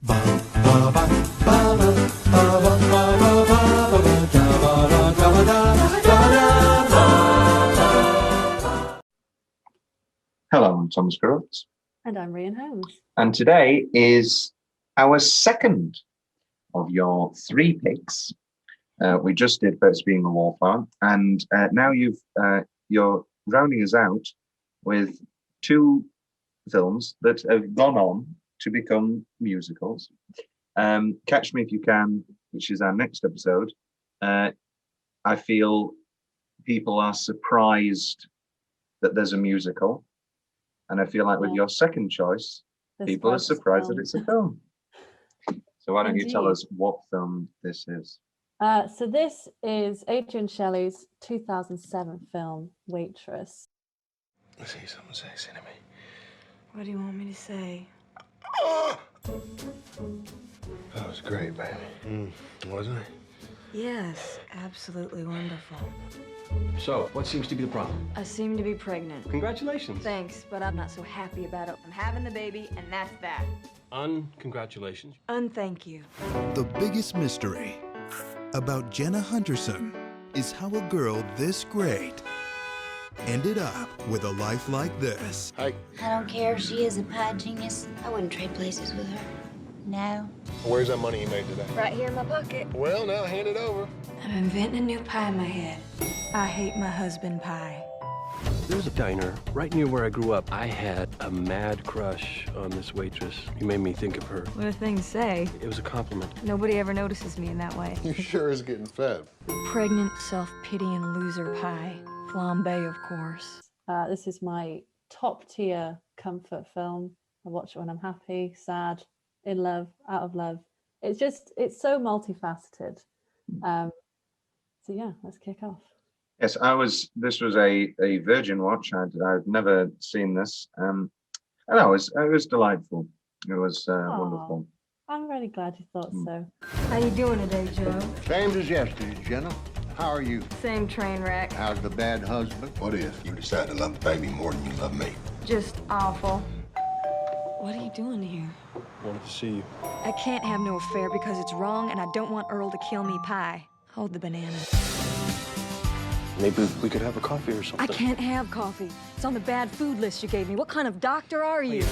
Hello, I'm Thomas Carruthers. And I'm Rhian Holmes. And today is our second of your three picks. We just did First Being a Wallflower, and now you're rounding us out with two films that have gone on to become musicals. Catch Me If You Can, which is our next episode. I feel people are surprised that there's a musical. And I feel like with your second choice, people are surprised that it's a film. So why don't you tell us what film this is? So this is Adrian Shelley's 2007 film, Waitress. Say something sexy to me. What do you want me to say? That was great, baby. Wasn't it? Yes, absolutely wonderful. So, what seems to be the problem? I seem to be pregnant. Congratulations. Thanks, but I'm not so happy about it. I'm having the baby, and that's that. Uncongratulations. Thank you. The biggest mystery about Jenna Hunterson is how a girl this great ended up with a life like this. Hi. I don't care if she is a pie genius. I wouldn't trade places with her. No. Where's that money you made today? Right here in my pocket. Well, now hand it over. I'm inventing a new pie in my head. I hate my husband pie. There's a diner right near where I grew up. I had a mad crush on this waitress. You made me think of her. What do things say? It was a compliment. Nobody ever notices me in that way. You sure is getting fed. Pregnant, self-pitying loser pie. Flambe, of course. This is my top tier comfort film. I watch it when I'm happy, sad, in love, out of love. It's so multifaceted. So yeah, let's kick off. Yes, this was a virgin watch. I'd never seen this. And it was delightful. It was wonderful. I'm really glad you thought so. How you doing today, Joe? Same as yesterday, Jenna. How are you? Same train wreck. How's the bad husband? What if you decide to love the baby more than you love me? Just awful. What are you doing here? Wanted to see you. I can't have no affair because it's wrong, and I don't want Earl to kill me pie. Hold the banana. Maybe we could have a coffee or something. I can't have coffee. It's on the bad food list you gave me. What kind of doctor are you?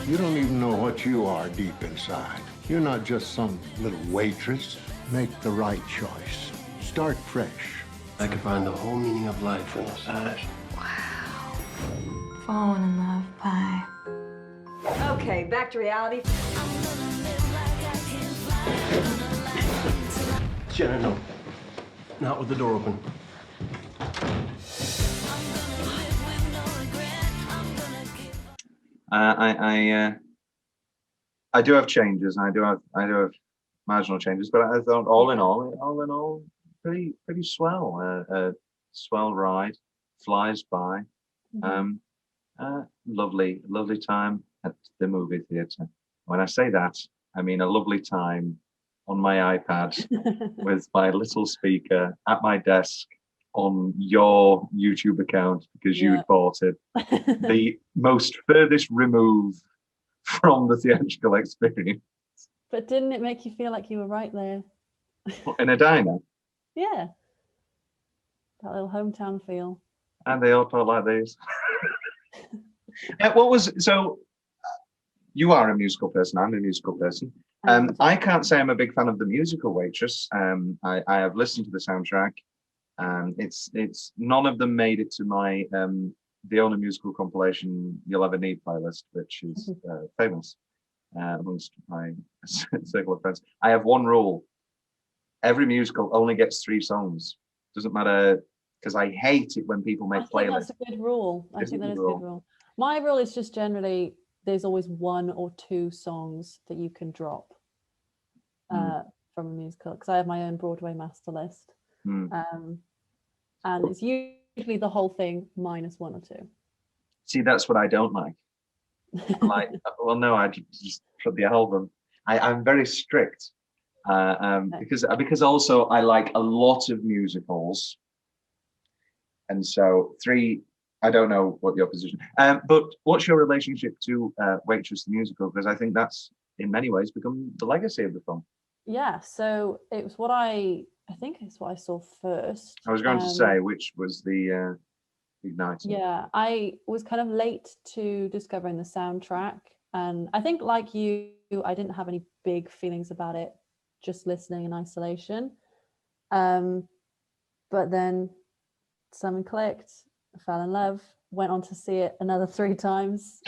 You don't even know what you are deep inside. You're not just some little waitress. Make the right choice. Start fresh. I could find the whole meaning of life in those eyes. Wow. Falling in love, pie. Okay, back to reality. Jenna, no. Not with the door open. I do have changes. I do have marginal changes, but I thought all in all, pretty swell. Swell ride, flies by. Lovely time at the movie theatre. When I say that, I mean a lovely time on my iPad with my little speaker at my desk on your YouTube account because you bought it. The most furthest remove from the theatrical experience. But didn't it make you feel like you were right there? In a diner? Yeah. That little hometown feel. And they all talk like this. You are a musical person. I'm a musical person. I can't say I'm a big fan of the musical Waitress. I have listened to the soundtrack. It's none of them made it to my the only musical compilation you'll ever need playlist, which is famous amongst my circle of friends. I have one rule: every musical only gets 3 songs. Doesn't matter, because I hate it when people make playlists. That's a good rule. I think that is a good rule. My rule is just generally there's always 1 or 2 songs that you can drop from a musical, because I have my own Broadway master list. And it's usually the whole thing minus 1 or 2. See, that's what I don't like. I'm like, well, no, I just put the album. I'm very strict because also I like a lot of musicals, and so 3 I don't know what your position. But what's your relationship to Waitress the musical? Because I think that's in many ways become the legacy of the film. Yeah, so it was what I think it's what I saw first. I was going to say which was the igniter. Yeah, I was kind of late to discovering the soundtrack, and I think like you, I didn't have any big feelings about it just listening in isolation. But then something clicked, I fell in love, went on to see it another 3 times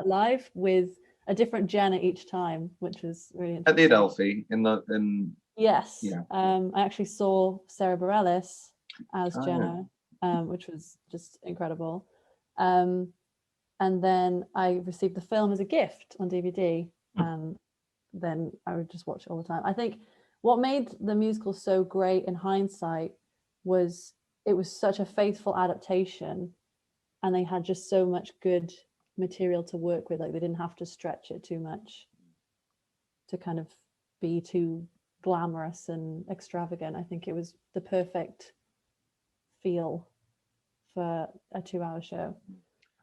live with a different Jenna each time, which was really interesting. At the Adelphi Yes. Yeah. I actually saw Sarah Bareilles as Jenna, which was just incredible. And then I received the film as a gift on DVD, and then I would just watch it all the time. I think what made the musical so great in hindsight was it was such a faithful adaptation, and they had just so much good material to work with. Like they didn't have to stretch it too much to kind of be too glamorous and extravagant. I think it was the perfect feel for a 2-hour show.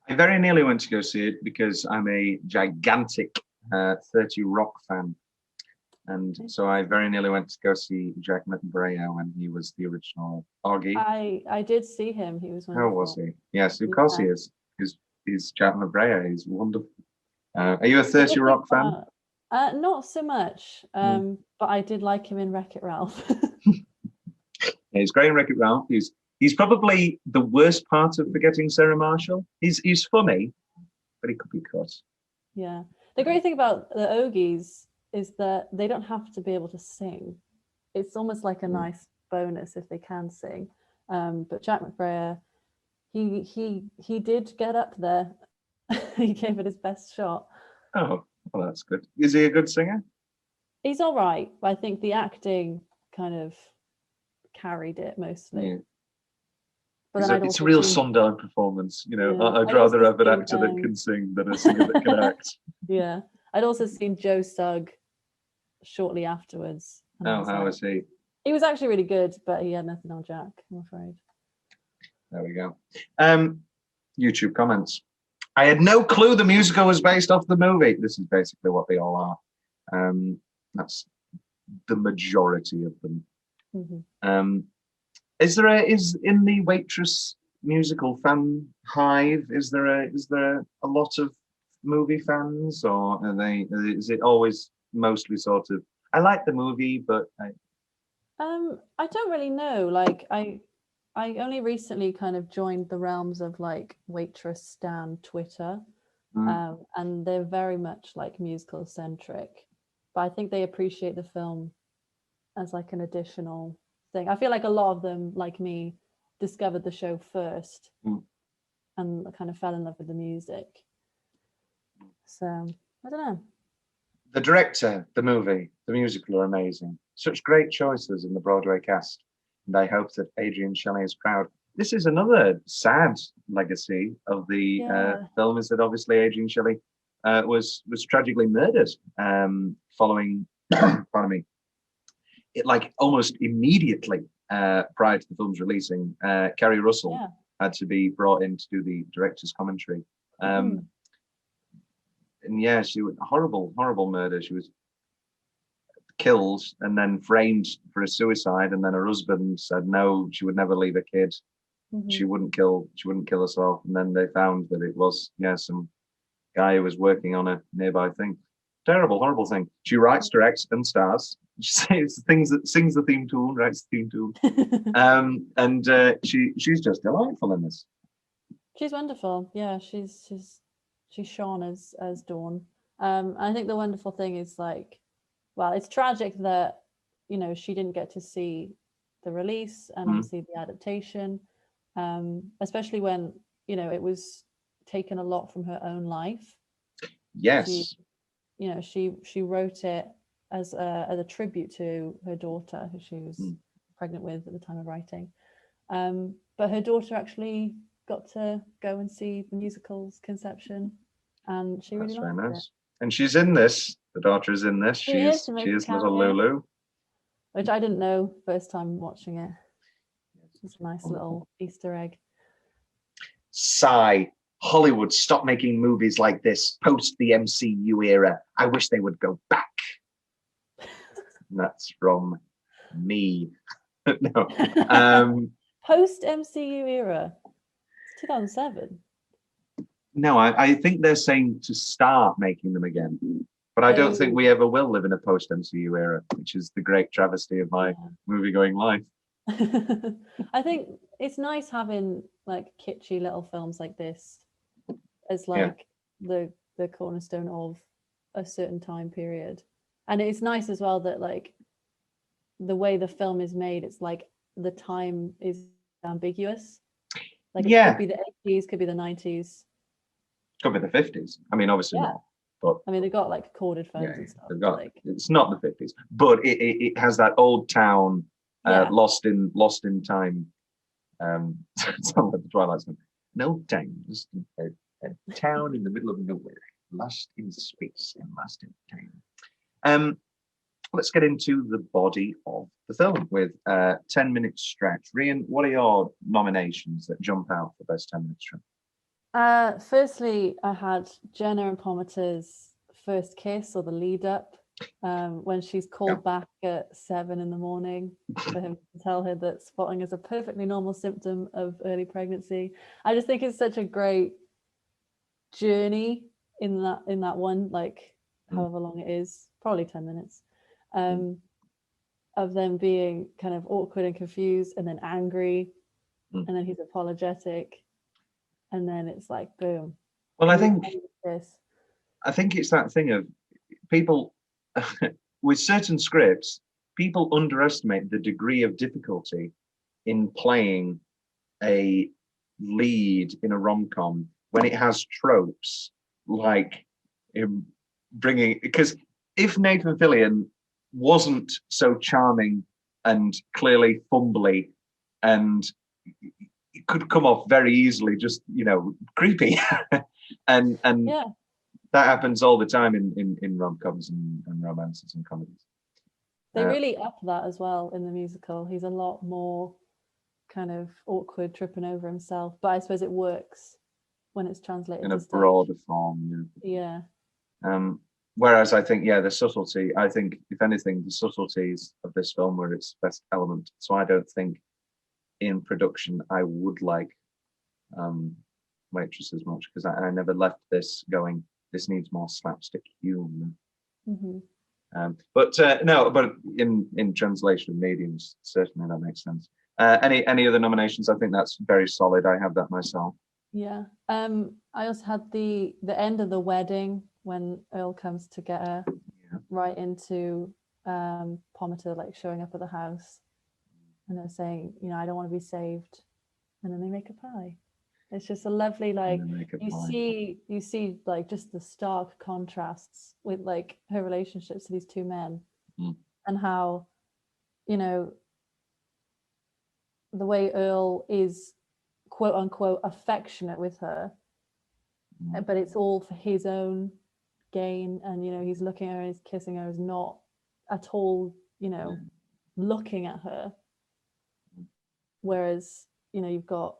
I very nearly went to go see it because I'm a gigantic 30 Rock fan. And so I very nearly went to go see Jack Brea when he was the original Augie. I did see him. He was wonderful. How was he? Yes, of course he is. He's Jack Brea. He's wonderful. Are you a 30 Rock fan? Not so much, but I did like him in Wreck-It Ralph. Yeah, he's great in Wreck-It Ralph. He's probably the worst part of Forgetting Sarah Marshall. He's funny, but he could be cut. Yeah. The great thing about the Ogies is that they don't have to be able to sing. It's almost like a nice bonus if they can sing. But Jack McBrayer, he did get up there. He gave it his best shot. Oh, well, that's good. Is he a good singer? He's all right, but I think the acting kind of carried it mostly. Yeah. But It's a real Sondheim performance. You know, Yeah. I'd rather have an actor that can sing than a singer that can act. Yeah. I'd also seen Joe Sugg shortly afterwards. Oh, how was he? He was actually really good, but he had nothing on Jack, I'm afraid. There we go. YouTube comments. I had no clue the musical was based off the movie. This is basically what they all are. That's the majority of them. Mm-hmm. Is in the Waitress musical fan hive? Is there a lot of movie fans, or is it always mostly sort of? I like the movie, but I don't really know. Like I only recently kind of joined the realms of like Waitress stan Twitter, and they're very much like musical centric, but I think they appreciate the film as like an additional thing. I feel like a lot of them, like me, discovered the show first and kind of fell in love with the music. So I don't know. The director, the movie, the musical are amazing. Such great choices in the Broadway cast, and I hope that Adrian Shelley is proud. This is another sad legacy of the film, is that obviously Adrian Shelley was tragically murdered following, pardon me, it like almost immediately prior to the film's releasing. Kerry Russell had to be brought in to do the director's commentary. And yeah, she was horrible murder. She was killed and then framed for a suicide, and then her husband said no, she would never leave a kid. She wouldn't kill herself. And then they found that it was some guy who was working on a nearby thing. Terrible, horrible thing. She writes, directs, and stars. She says things that sings the theme tune, writes the theme tune. And she's just delightful in this. She's wonderful. Yeah, she's Sean as Dawn. I think the wonderful thing is like, well, it's tragic that she didn't get to see the release and obviously the adaptation, especially when it was taken a lot from her own life. Yes. She wrote it as a tribute to her daughter, who she was pregnant with at the time of writing. But her daughter actually got to go and see the musical's conception, and she really liked it. And she's in this. The daughter is in this. She is little Lulu, which I didn't know first time watching it. It's a nice little Easter egg. sigh, Hollywood, stop making movies like this post the MCU era. I wish they would go back. And that's from me. No. Post MCU era. It's 2007. No, I think they're saying to start making them again. But I don't think we ever will live in a post MCU era, which is the great travesty of my movie going life. I think it's nice having like kitschy little films like this as like the cornerstone of a certain time period. And it's nice as well that like the way the film is made, it's like the time is ambiguous. Like it could be the 80s, could be the 90s. Could be the 50s. I mean, obviously not. But I mean, they've got like corded phones and stuff. It's not the 50s, but it has that old town, lost in time. Sounds like the Twilight Zone. An old town, just a town in the middle of nowhere, lost in space and lost in time. Let's get into the body of the film with 10-minute stretch. Rhian, what are your nominations that jump out for best 10-minute stretch? Firstly, I had Jenna and Pomater's first kiss, or the lead up, when she's called back at 7 a.m. for him to tell her that spotting is a perfectly normal symptom of early pregnancy. I just think it's such a great journey in that one, like however long it is, probably 10 minutes, of them being kind of awkward and confused, and then angry, and then he's apologetic. And then it's like, boom. Well, I think it's that thing of people with certain scripts, people underestimate the degree of difficulty in playing a lead in a rom-com when it has tropes like bringing, because if Nathan Fillion wasn't so charming and clearly fumbly, and it could come off very easily just, creepy. and that happens all the time in rom-coms and romances and comedies. They really up that as well in the musical. He's a lot more kind of awkward, tripping over himself, but I suppose it works when it's translated in a broader form. Yeah. Whereas I think, the subtlety, I think if anything, the subtleties of this film were its best element. So I don't think in production I would like Waitress as much, because I never left this going, this needs more slapstick humor. But in translation of mediums, certainly that makes sense. Any other nominations? I think that's very solid. I have that myself. Yeah. I also had the end of the wedding when Earl comes to get her, right into Pomater like showing up at the house. And they're saying, I don't want to be saved. And then they make a pie. It's just a lovely, like, you see like just the stark contrasts with like her relationships to these two men, and how, the way Earl is quote unquote affectionate with her, but it's all for his own gain. And, he's looking at her and he's kissing her, is not at all, looking at her. Whereas, you've got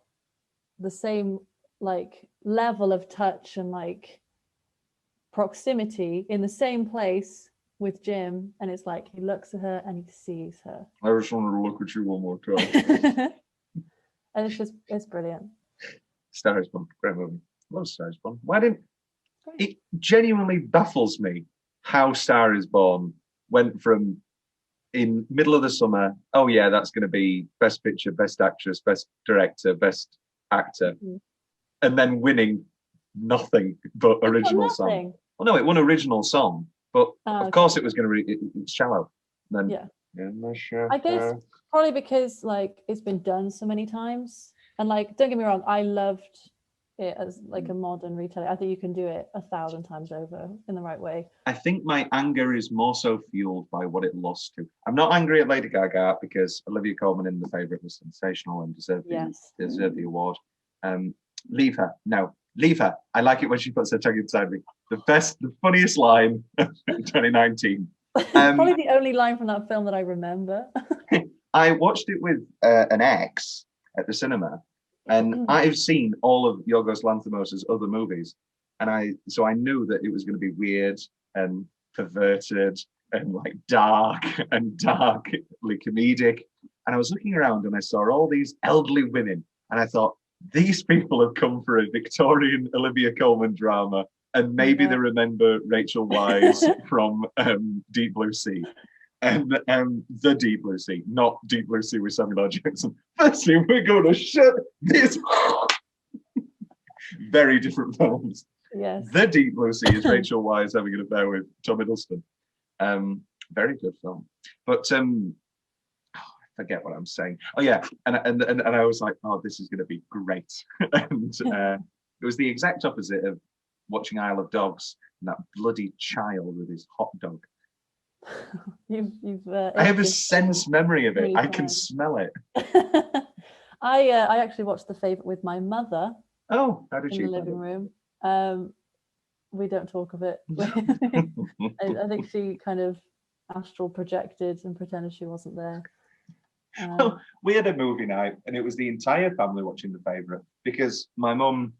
the same like level of touch and like proximity in the same place with Jim, and it's like he looks at her and he sees her. I just wanted to look at you one more time. And it's brilliant. Star is Born, great movie. Love Star is Born. It genuinely baffles me how Star is Born went from in middle of the summer, that's going to be best picture, best actress, best director, best actor, and then winning nothing but original song. Well, no, it won original song, but of course it was going to be it's Shallow. Then I guess probably because like it's been done so many times, and like don't get me wrong, I loved it as like a modern retelling. I think you can do it 1,000 times over in the right way. I think my anger is more so fueled by what it lost to. I'm not angry at Lady Gaga because Olivia Colman in The Favourite was sensational and deserved the award. Leave her. No, leave her. I like it when she puts her tongue inside me. The funniest line of 2019. Probably the only line from that film that I remember. I watched it with an ex at the cinema, And I've seen all of Yorgos Lanthimos' other movies, and I knew that it was going to be weird and perverted and like dark and darkly comedic. And I was looking around and I saw all these elderly women, and I thought, these people have come for a Victorian Olivia Colman drama, and maybe they remember Rachel Weisz from Deep Blue Sea. And the Deep Blue Sea, not Deep Blue Sea with Samuel L. Jackson. Firstly, we're going to shut this. Very different films. Yes. The Deep Blue Sea is Rachel Weisz having an affair with Tom Hiddleston. Very good film. But I forget what I'm saying. Oh yeah, and I was like, oh, this is going to be great. And it was the exact opposite of watching Isle of Dogs and that bloody child with his hot dog. I have a sense memory of it. Really I can smell it. I actually watched The Favourite with my mother. Oh, how did in she? the living room. We don't talk of it. I think she kind of astral projected and pretended she wasn't there. Well, we had a movie night, and it was the entire family watching The Favourite because my mum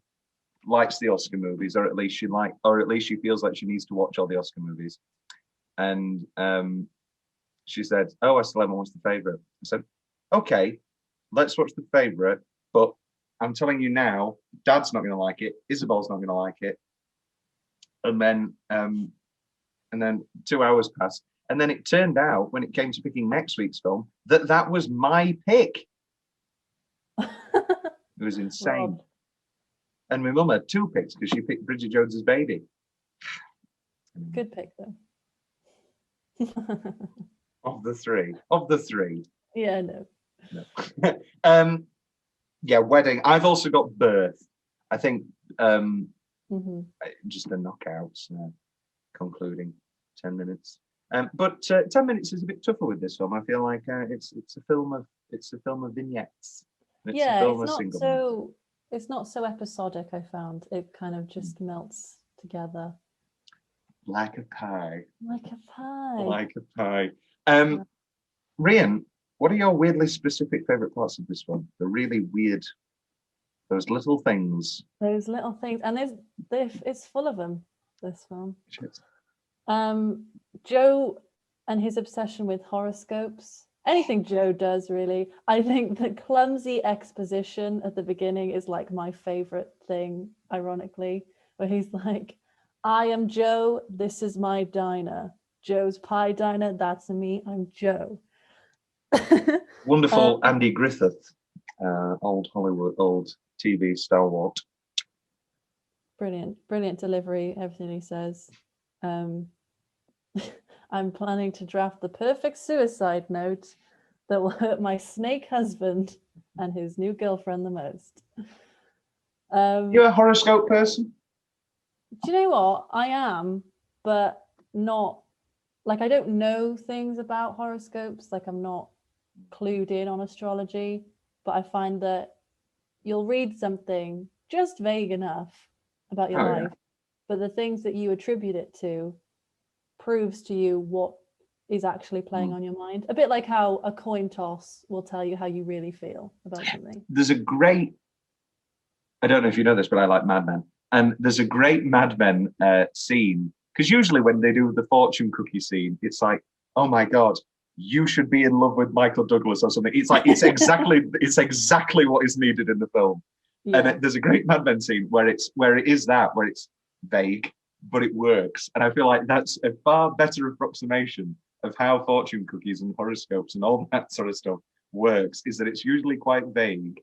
likes the Oscar movies, or at least she feels like she needs to watch all the Oscar movies. And she said, "Oh, I still haven't watched The Favourite." I said, "Okay, let's watch The Favourite, but I'm telling you now, Dad's not going to like it. Isabel's not going to like it." And then 2 hours passed, and then it turned out when it came to picking next week's film that was my pick. It was insane. Rob. And my mum had two picks because she picked Bridget Jones's Baby. Good pick though. Of the three. Yeah, no. Yeah, wedding. I've also got Birth. I think just the knockouts, concluding 10 minutes. But 10 minutes is a bit tougher with this film. I feel like it's a film of vignettes. It's not so episodic. I found it kind of just melts together. Like a pie. Like a pie. Like a pie. Rhian, what are your weirdly specific favourite parts of this film? The really weird, those little things. Those little things, and it's full of them. This film. Shit. Joe and his obsession with horoscopes. Anything Joe does, really. I think the clumsy exposition at the beginning is like my favourite thing. Ironically, where he's like, "I am Joe. This is my diner. Joe's Pie Diner. That's me. I'm Joe." Wonderful Andy Griffith, old Hollywood, old TV stalwart. Brilliant delivery. Everything he says. I'm planning to draft the perfect suicide note that will hurt my snake husband and his new girlfriend the most. You're a horoscope person? Do you know what? I am, but not like I don't know things about horoscopes. Like I'm not clued in on astrology, but I find that you'll read something just vague enough about your life, but the things that you attribute it to proves to you what is actually playing on your mind. A bit like how a coin toss will tell you how you really feel about something. There's a great, I don't know if you know this, but I like Mad Men. And there's a great Mad Men scene, because usually when they do the fortune cookie scene, it's like, oh my God, you should be in love with Michael Douglas or something. It's like, it's exactly what is needed in the film. Yeah. And there's a great Mad Men scene where it's vague, but it works. And I feel like that's a far better approximation of how fortune cookies and horoscopes and all that sort of stuff works, is that it's usually quite vague.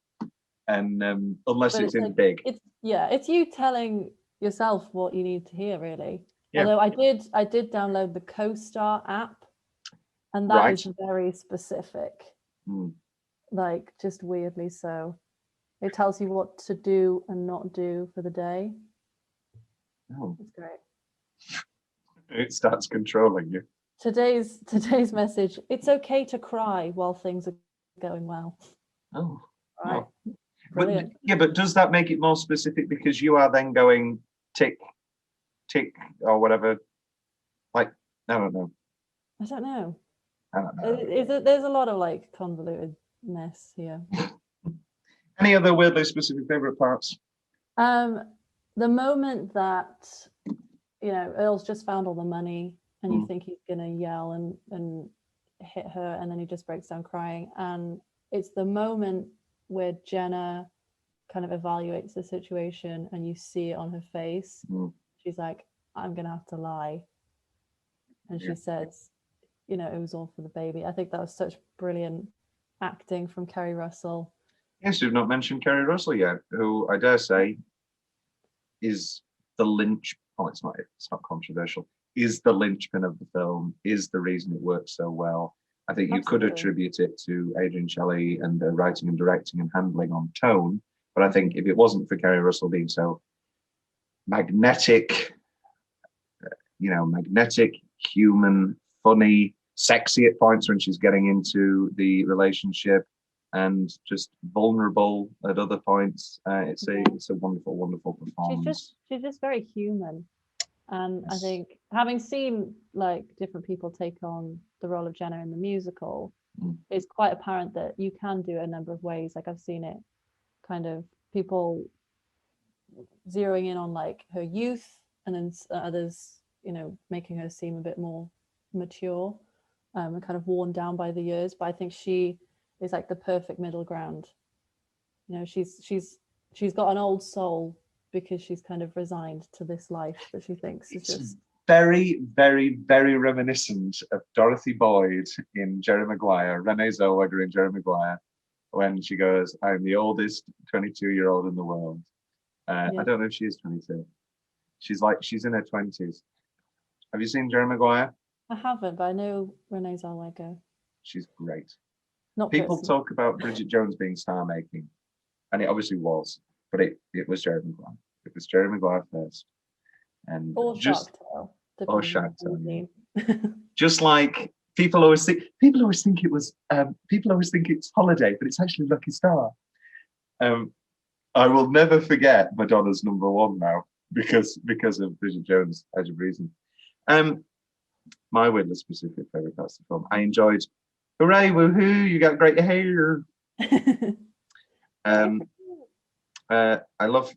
And unless it's in like, big. It's you telling yourself what you need to hear, really. Yeah. Although I did download the CoStar app, and that is very specific. Like just weirdly so. It tells you what to do and not do for the day. Oh. It's great. It starts controlling you. Today's message, it's okay to cry while things are going well. Oh. Right. Oh. But does that make it more specific because you are then going tick, tick, or whatever? Like, I don't know. There's a lot of like convoluted mess here. Any other weirdly specific favourite parts? The moment that, Earl's just found all the money and you think he's gonna yell and hit her, and then he just breaks down crying. And it's the moment where Jenna kind of evaluates the situation and you see it on her face. She's like, I'm gonna have to lie. And she says, it was all for the baby. I think that was such brilliant acting from Kerry Russell. Yes, we've not mentioned Kerry Russell yet, who I dare say is the it's not controversial, is the linchpin of the film, is the reason it works so well. I think you could attribute it to Adrian Shelley and the writing and directing and handling on tone, but I think if it wasn't for Kerry Russell being so magnetic, human, funny, sexy at points when she's getting into the relationship, and just vulnerable at other points. It's a wonderful, wonderful performance. She's just very human. And I think having seen like different people take on the role of Jenna in the musical, it's quite apparent that you can do it a number of ways. Like I've seen it kind of people zeroing in on like her youth, and then others, making her seem a bit more mature and kind of worn down by the years. But I think she is like the perfect middle ground. She's got an old soul because she's kind of resigned to this life that she thinks is just very, very, very reminiscent of Dorothy Boyd in Jerry Maguire, Renee Zellweger in Jerry Maguire, when she goes, I'm the oldest 22-year-old in the world. I don't know if she is 22. She's in her 20s. Have you seen Jerry Maguire? I haven't, but I know Renee Zellweger. She's great. Not People personally. talk about Bridget Jones being star making, and it obviously was, but it was Jerry Maguire. It was Jerry Maguire first, and Or just Shark Tale. Just like people always think it was people always think it's Holiday, but it's actually Lucky Star. I will never forget Madonna's #1 now because of Bridget Jones' Edge of Reason. My weirdly specific favourite parts of the film. I enjoyed, hooray, woohoo, you got great hair. I love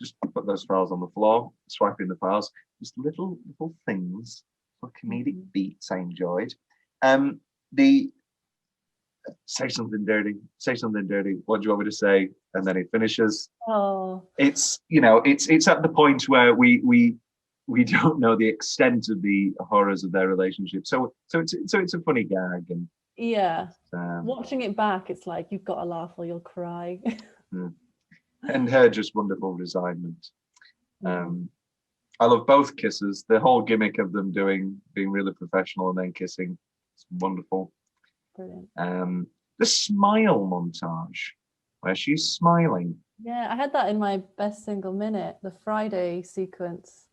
just put those files on the floor, swiping the files, just little things for comedic beats I enjoyed. The say something dirty, what do you want me to say? And then it finishes. Oh, it's at the point where we don't know the extent of the horrors of their relationship, so it's a funny gag. And watching it back, it's like you've got to laugh or you'll cry. And her just wonderful resignment. I love both kisses. The whole gimmick of them being really professional and then kissing, it's wonderful. Brilliant. The smile montage where she's smiling. Yeah, I had that in my best single minute. The Friday sequence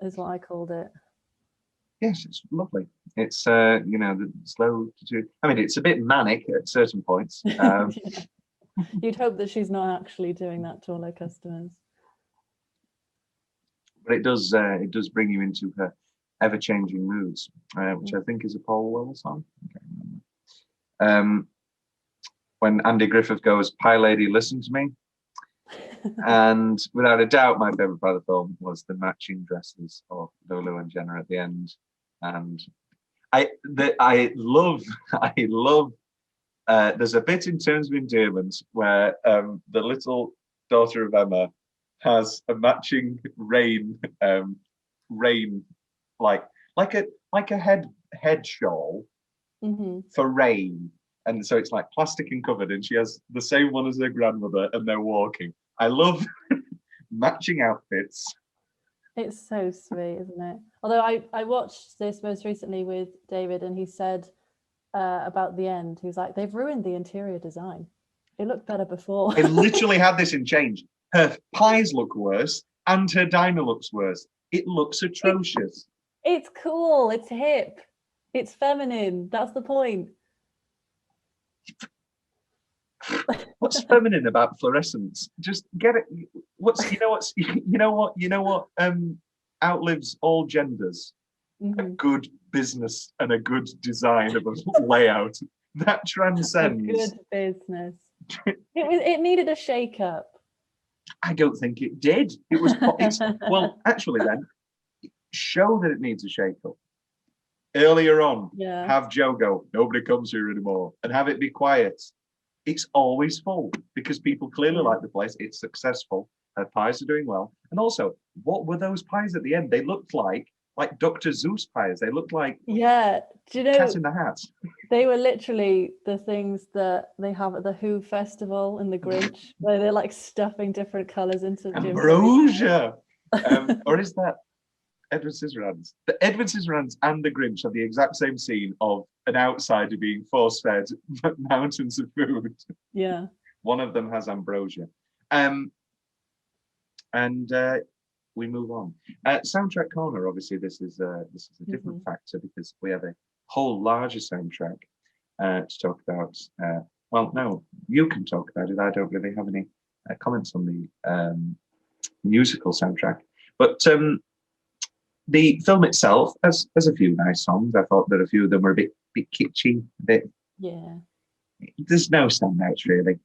is what I called it. Yes, it's lovely. It's the slow to. I mean, it's a bit manic at certain points. You'd hope that she's not actually doing that to all her customers. But it does bring you into her ever-changing moods, which I think is a Paul Weller song. I can't remember. When Andy Griffith goes, "Pie Lady, listen to me," and without a doubt, my favourite part of the film was the matching dresses of Lulu and Jenna at the end, and I love. There's a bit in Terms of Endearment where the little daughter of Emma has a matching rain like a head shawl for rain, and so it's like plastic and covered, and she has the same one as her grandmother, and they're walking. I love matching outfits. It's so sweet, isn't it? Although I watched this most recently with David, and he said about the end, he was like, they've ruined the interior design. It looked better before. I literally had this in change. Her pies look worse and her diner looks worse. It looks atrocious. It's cool. It's hip. It's feminine. That's the point. What's feminine about fluorescence? Just get it. What outlives all genders? A good business and a good design of a layout that transcends. A good business. It needed a shake up. I don't think it did. It was well, actually, then show that it needs a shake-up. Earlier on, Yeah. have Joe go, nobody comes here anymore, and have it be quiet. It's always full because people clearly like the place. It's successful. Her pies are doing well. And also, what were those pies at the end? They looked like Dr. Seuss pies. They looked like Yeah. Do you know, Cat in the Hat. they were literally the things that they have at the Who Festival in the Grinch, where they're like stuffing different colours into Jim Carrey's Ambrosia. Or is that Edward Scissorhands? The Edward Scissorhands and the Grinch have the exact same scene of an outsider being force-fed mountains of food. Yeah. One of them has ambrosia. We move on. Soundtrack corner. Obviously, this is a different factor because we have a whole larger soundtrack to talk about. Well, no, you can talk about it. I don't really have any comments on the musical soundtrack, but the film itself has a few nice songs. I thought that a few of them were a bit kitschy. There's no standouts really.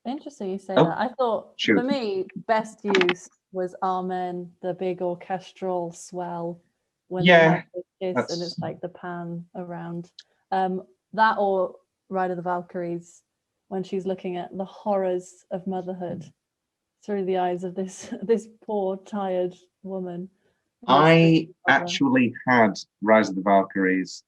Interesting you say that. I thought shoot. For me, best use was Amen, the big orchestral swell when they have the kiss and it's like the pan around. That or Ride of the Valkyries when she's looking at the horrors of motherhood through the eyes of this poor tired woman. I actually had Rise of the Valkyries,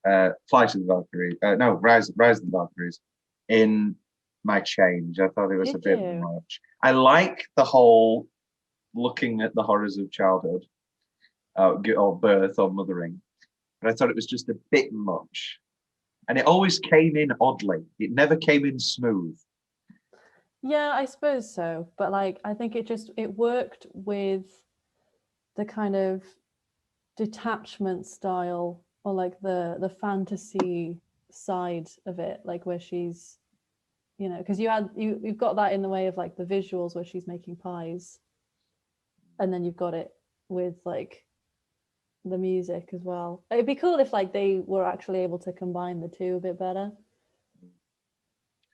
Flight of the Valkyries, Rise of the Valkyries in my change. I thought it was a bit much. I like the whole looking at the horrors of childhood or birth or mothering, but I thought it was just a bit much. And it always came in oddly. It never came in smooth. Yeah, I suppose so. But like, I think it worked with the kind of detachment style or like the fantasy side of it, like where she's, you know, because you've got that in the way of like the visuals where she's making pies, and then you've got it with like the music as well. It'd be cool if like they were actually able to combine the two a bit better.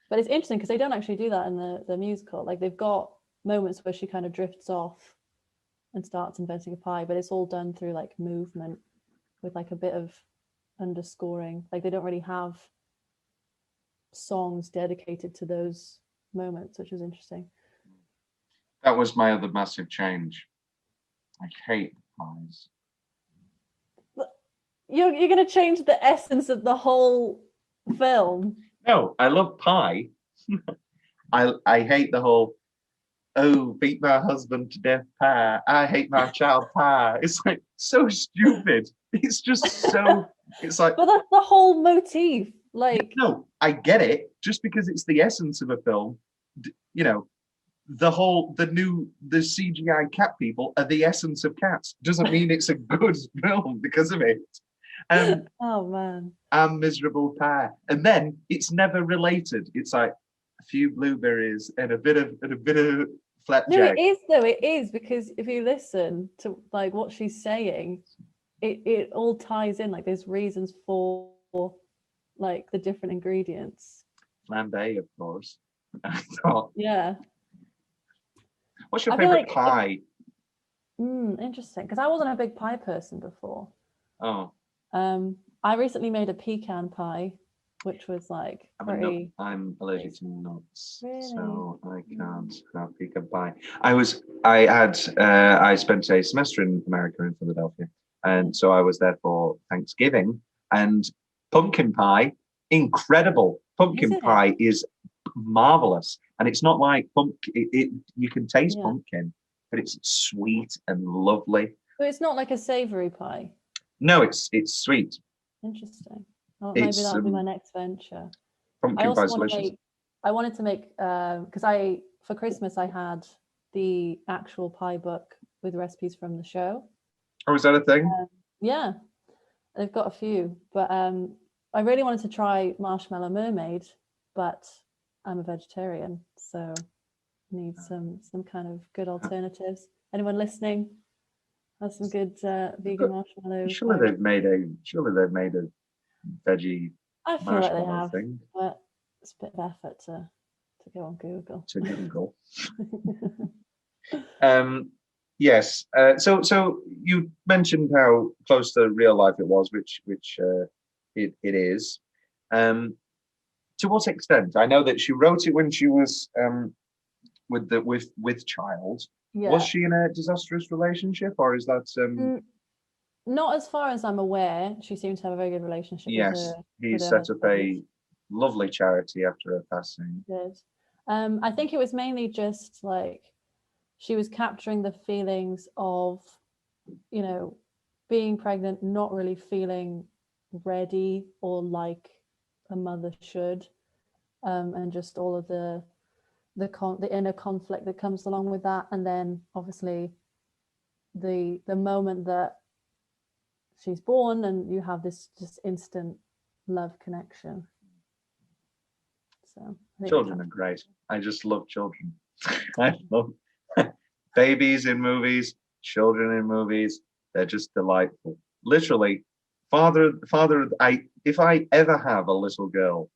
But it's interesting because they don't actually do that in the musical. Like they've got moments where she kind of drifts off and starts inventing a pie, but it's all done through like movement with like a bit of underscoring. Like they don't really have songs dedicated to those moments, which is interesting. That was my other massive change. I hate pies. You're going to change the essence of the whole film. No, I love pie. I hate the whole, oh, beat my husband to death pie. I hate my child pie. It's like so stupid. It's just so, it's like. But that's the whole motif. Like. No, I get it. Just because it's the essence of a film, you know, the CGI cat people are the essence of cats. Doesn't mean it's a good film because of it. Oh man, I'm miserable pie, and then it's never related. It's like a few blueberries and a bit of flapjack. No, it is though. It is because if you listen to like what she's saying, it all ties in. Like there's reasons for like the different ingredients. Flambe, of course. I thought. Yeah. What's your favorite pie? Interesting, because I wasn't a big pie person before. Oh. I recently made a pecan pie, which was like I'm allergic to nuts, really? So I can't have pecan pie. I spent a semester in America in Philadelphia, and so I was there for Thanksgiving. And pumpkin pie, incredible! Pumpkin pie is marvelous, and it's not like pumpkin. You can taste pumpkin, but it's sweet and lovely. So it's not like a savory pie. No, it's sweet. Interesting. Well, maybe that'll be my next venture. Pumpkin pie is delicious. I wanted to make because for Christmas I had the actual pie book with recipes from the show. Oh, is that a thing? Yeah, they've got a few, but I really wanted to try Marshmallow Mermaid, but I'm a vegetarian, so need some kind of good alternatives. Anyone listening? Has some good vegan marshmallow. Surely they've made a veggie. I feel like they have, thing. but it's a bit of effort to To go on Google. To Google. Yes. So you mentioned how close to real life it was, which it is. To what extent? I know that she wrote it when she was with child. Yeah. Was she in a disastrous relationship, or is that Not as far as I'm aware. She seemed to have a very good relationship with yes, her. he with her set up husband. a lovely charity after her passing. Did. I think it was mainly just like she was capturing the feelings of, you know, being pregnant, not really feeling ready or like a mother should, and just all of the inner conflict that comes along with that, and then obviously the moment that she's born and you have this just instant love connection. So I think Children are great. I just love children. I love babies in movies, children in movies. They're just delightful. Literally, if I ever have a little girl,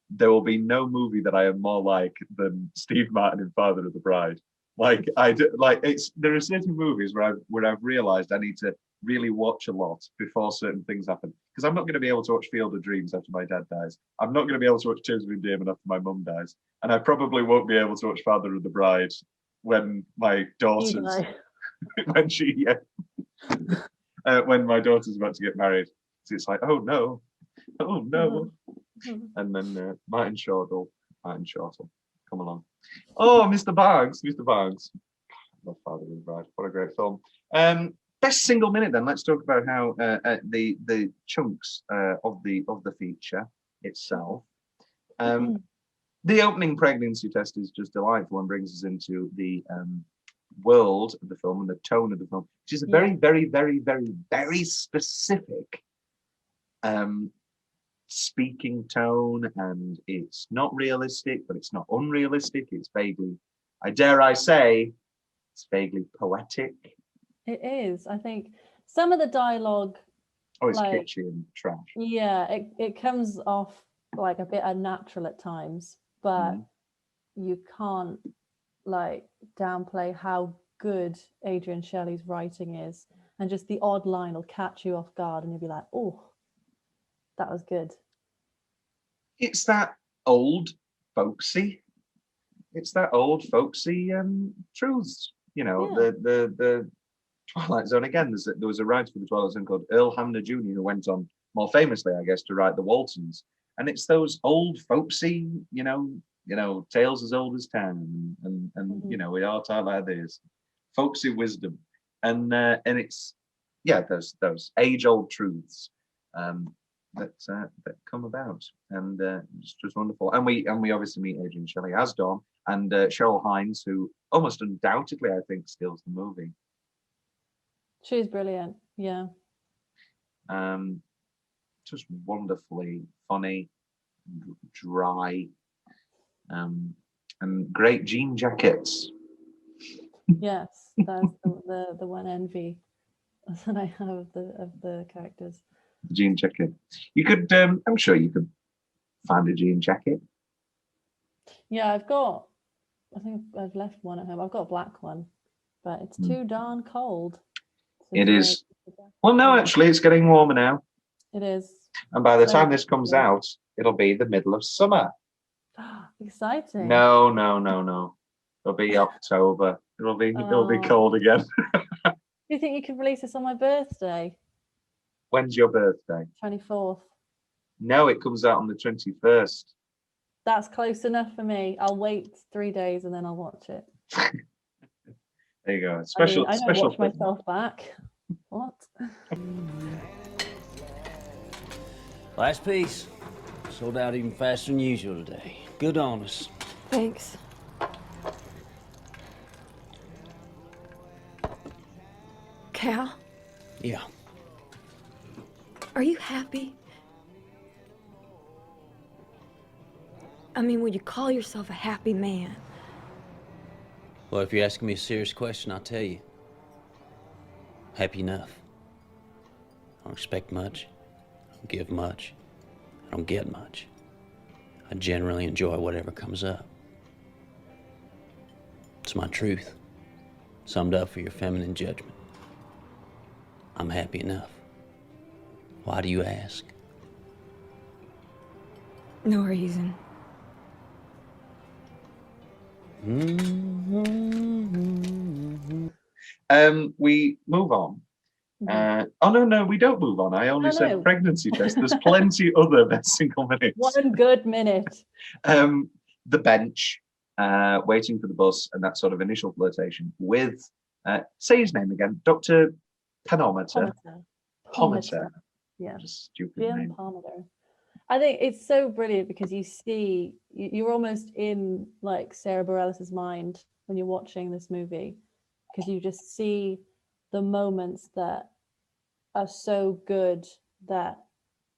there will be no movie that I am more like than Steve Martin in Father of the Bride. Like there are certain movies where I've realized I need to really watch a lot before certain things happen, because I'm not going to be able to watch Field of Dreams after my dad dies. I'm not going to be able to watch Tears of Endearment after my mum dies, and I probably won't be able to watch Father of the Bride when my daughter's when my daughter's about to get married. So it's like, oh no. And then Martin Shortall, come along. Oh, Mr. Boggs. Love Father of the Bride. What a great film. Best single minute then. Let's talk about how the chunks of the feature itself. The opening pregnancy test is just delightful and brings us into the world of the film and the tone of the film, which is a very, very, very, very, very specific speaking tone, and it's not realistic, but it's not unrealistic. It's vaguely, I dare say, it's vaguely poetic. It is. I think some of the dialogue. Oh, it's kitschy and trash. Yeah, it comes off like a bit unnatural at times, but you can't like downplay how good Adrian Shelley's writing is, and just the odd line will catch you off guard, and you'll be like, "Oh, that was good." It's that old folksy. Truths. You know, the Twilight Zone again. There was a writer for the Twilight Zone called Earl Hamner Jr. who went on more famously, I guess, to write the Waltons, and it's those old folksy, you know, tales as old as time, and you know, we all talk like this, folksy wisdom, and it's those age old truths that come about, and it's just wonderful. And we obviously meet Adrian Shelley as Dawn, and Cheryl Hines, who almost undoubtedly I think steals the movie. She's brilliant. Yeah. Just wonderfully funny, dry, and great jean jackets. Yes, that's the one envy that I have of the characters. The jean jacket. You could, I'm sure you could find a jean jacket. Yeah, I think I've left one at home. I've got a black one, but it's too darn cold. It is. Well, no, actually, it's getting warmer now. It is. And by the time this comes out, it'll be the middle of summer. Exciting. No. It'll be October. It'll be cold again. Do you think you could release this on my birthday? When's your birthday? 24th. No, it comes out on the 21st. That's close enough for me. I'll wait 3 days and then I'll watch it. There you go. I don't watch myself back. What? Last piece. Sold out even faster than usual today. Good on us. Thanks. Cal, Yeah. are you happy? I mean, would you call yourself a happy man? Well, if you're asking me a serious question, I'll tell you. Happy enough. I don't expect much. I don't give much. I don't get much. I generally enjoy whatever comes up. It's my truth, summed up for your feminine judgment. I'm happy enough. Why do you ask? No reason. We move on. Oh no, we don't move on. I only said pregnancy test. There's plenty other best single minutes. 1 good minute. The bench, waiting for the bus, and that sort of initial flirtation with, say his name again, Dr. Panometer. Pometer. Yeah. Just stupid Rhian name. Pometer. I think it's so brilliant because you see, you're almost in like Sarah Bareilles' mind when you're watching this movie, because you just see the moments that are so good that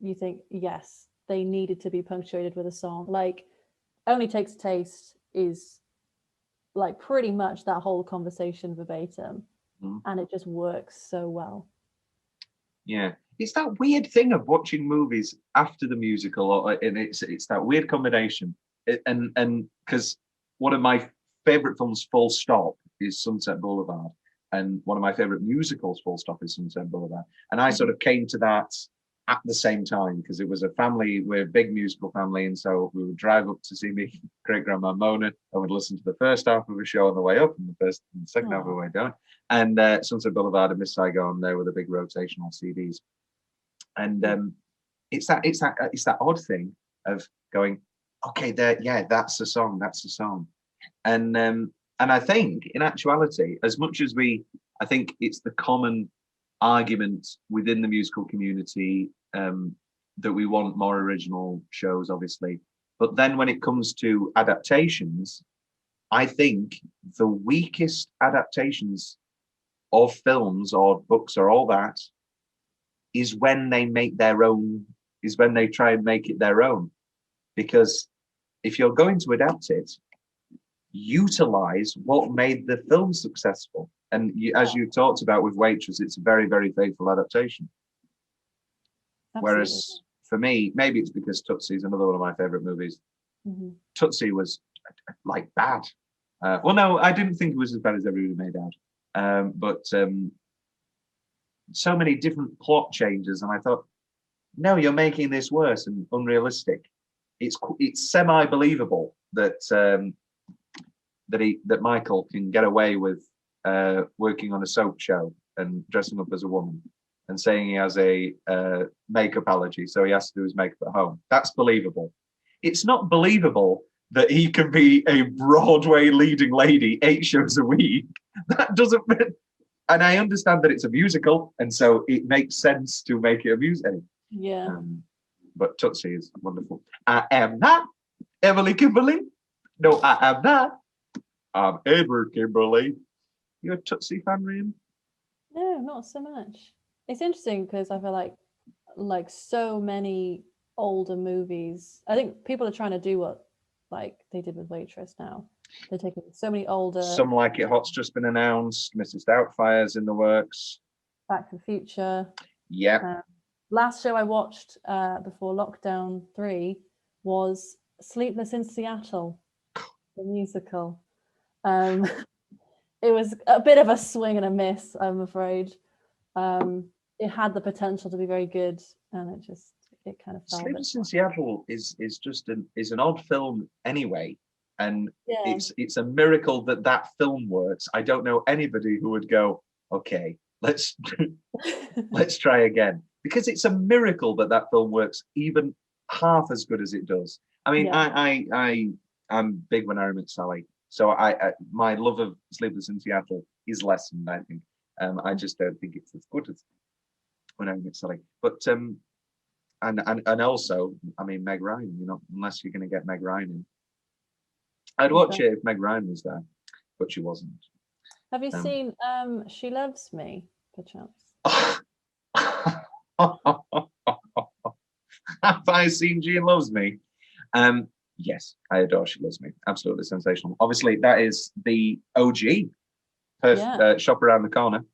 you think, yes, they needed to be punctuated with a song. Like Only Takes a Taste is like pretty much that whole conversation verbatim, and it just works so well. Yeah, it's that weird thing of watching movies after the musical, and it's that weird combination. And because one of my favorite films, full stop, is Sunset Boulevard, and one of my favorite musicals, full stop, is Sunset Boulevard. And I sort of came to that at the same time because it was a family, we're a big musical family, and so we would drive up to see me great grandma Mona, and would listen to the first half of a show on the way up and the second half of the way down. And Sunset Boulevard and Miss Saigon there with the big rotational CDs. And it's that odd thing of going, okay, there, yeah, that's a song. And I think in actuality, as much as I think it's the common argument within the musical community that we want more original shows, obviously. But then when it comes to adaptations, I think the weakest adaptations of films or books or all that is when they make their own, is when they try and make it their own. Because if you're going to adapt it, utilize what made the film successful. And as you talked about with Waitress, it's a very, very faithful adaptation. Absolutely. Whereas for me, maybe it's because Tootsie is another one of my favorite movies. Tootsie was like bad. Well, no, I didn't think it was as bad as everybody made out. But so many different plot changes, and I thought, no, you're making this worse and unrealistic. It's semi-believable that that Michael can get away with working on a soap show and dressing up as a woman and saying he has a makeup allergy, so he has to do his makeup at home. That's believable. It's not believable that he can be a Broadway leading lady 8 shows a week. That doesn't fit. And I understand that it's a musical, and so it makes sense to make it a musical. Yeah. But Tootsie is wonderful. I am not Emily Kimberly. No, I am not. I'm Edward Kimberly. You a Tootsie fan, Rhian? No, not so much. It's interesting because I feel like so many older movies, I think people are trying to do what like they did with Waitress now. They're taking so many older. Some Like It Hot's just been announced. Mrs. Doubtfire's in the works. Back to the Future. Yeah. Last show I watched before lockdown 3 was Sleepless in Seattle, the musical. It was a bit of a swing and a miss, I'm afraid. It had the potential to be very good, and it kind of fell. Sleepless in Seattle is just an odd film anyway, and yeah. it's a miracle that film works. I don't know anybody who would go, okay, let's try again, because it's a miracle that film works even half as good as it does. I mean, yeah. I'm big When Harry Met Sally, so I my love of Sleepless in Seattle is lessened, I think. I just don't think it's as good as When Harry Met Sally. But and also, I mean, Meg Ryan, unless you're going to get Meg Ryan in. I'd watch it if Meg Ryan was there, but she wasn't. Have you seen She Loves Me, perchance? Have I seen She Loves Me? Yes, I adore She Loves Me. Absolutely sensational. Obviously, that is the OG Shop Around the Corner,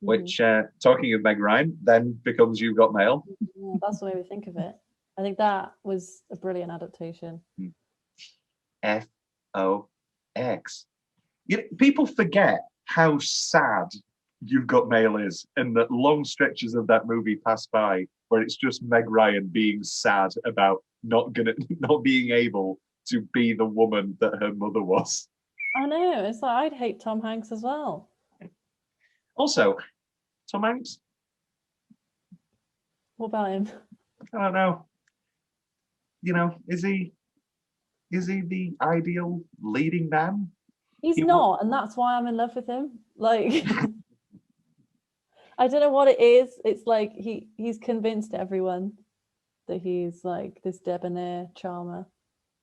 which, talking of Meg Ryan, then becomes You've Got Mail. Yeah, that's the way we think of it. I think that was a brilliant adaptation. FOX. People forget how sad You've Got Mail is, and that long stretches of that movie pass by where it's just Meg Ryan being sad about not being able to be the woman that her mother was. I know. It's like I'd hate Tom Hanks as well. Also, Tom Hanks, What about him? I don't know. Is he the ideal leading man? He's not, and that's why I'm in love with him. Like, I don't know what it is. It's like he's convinced everyone that he's like this debonair charmer.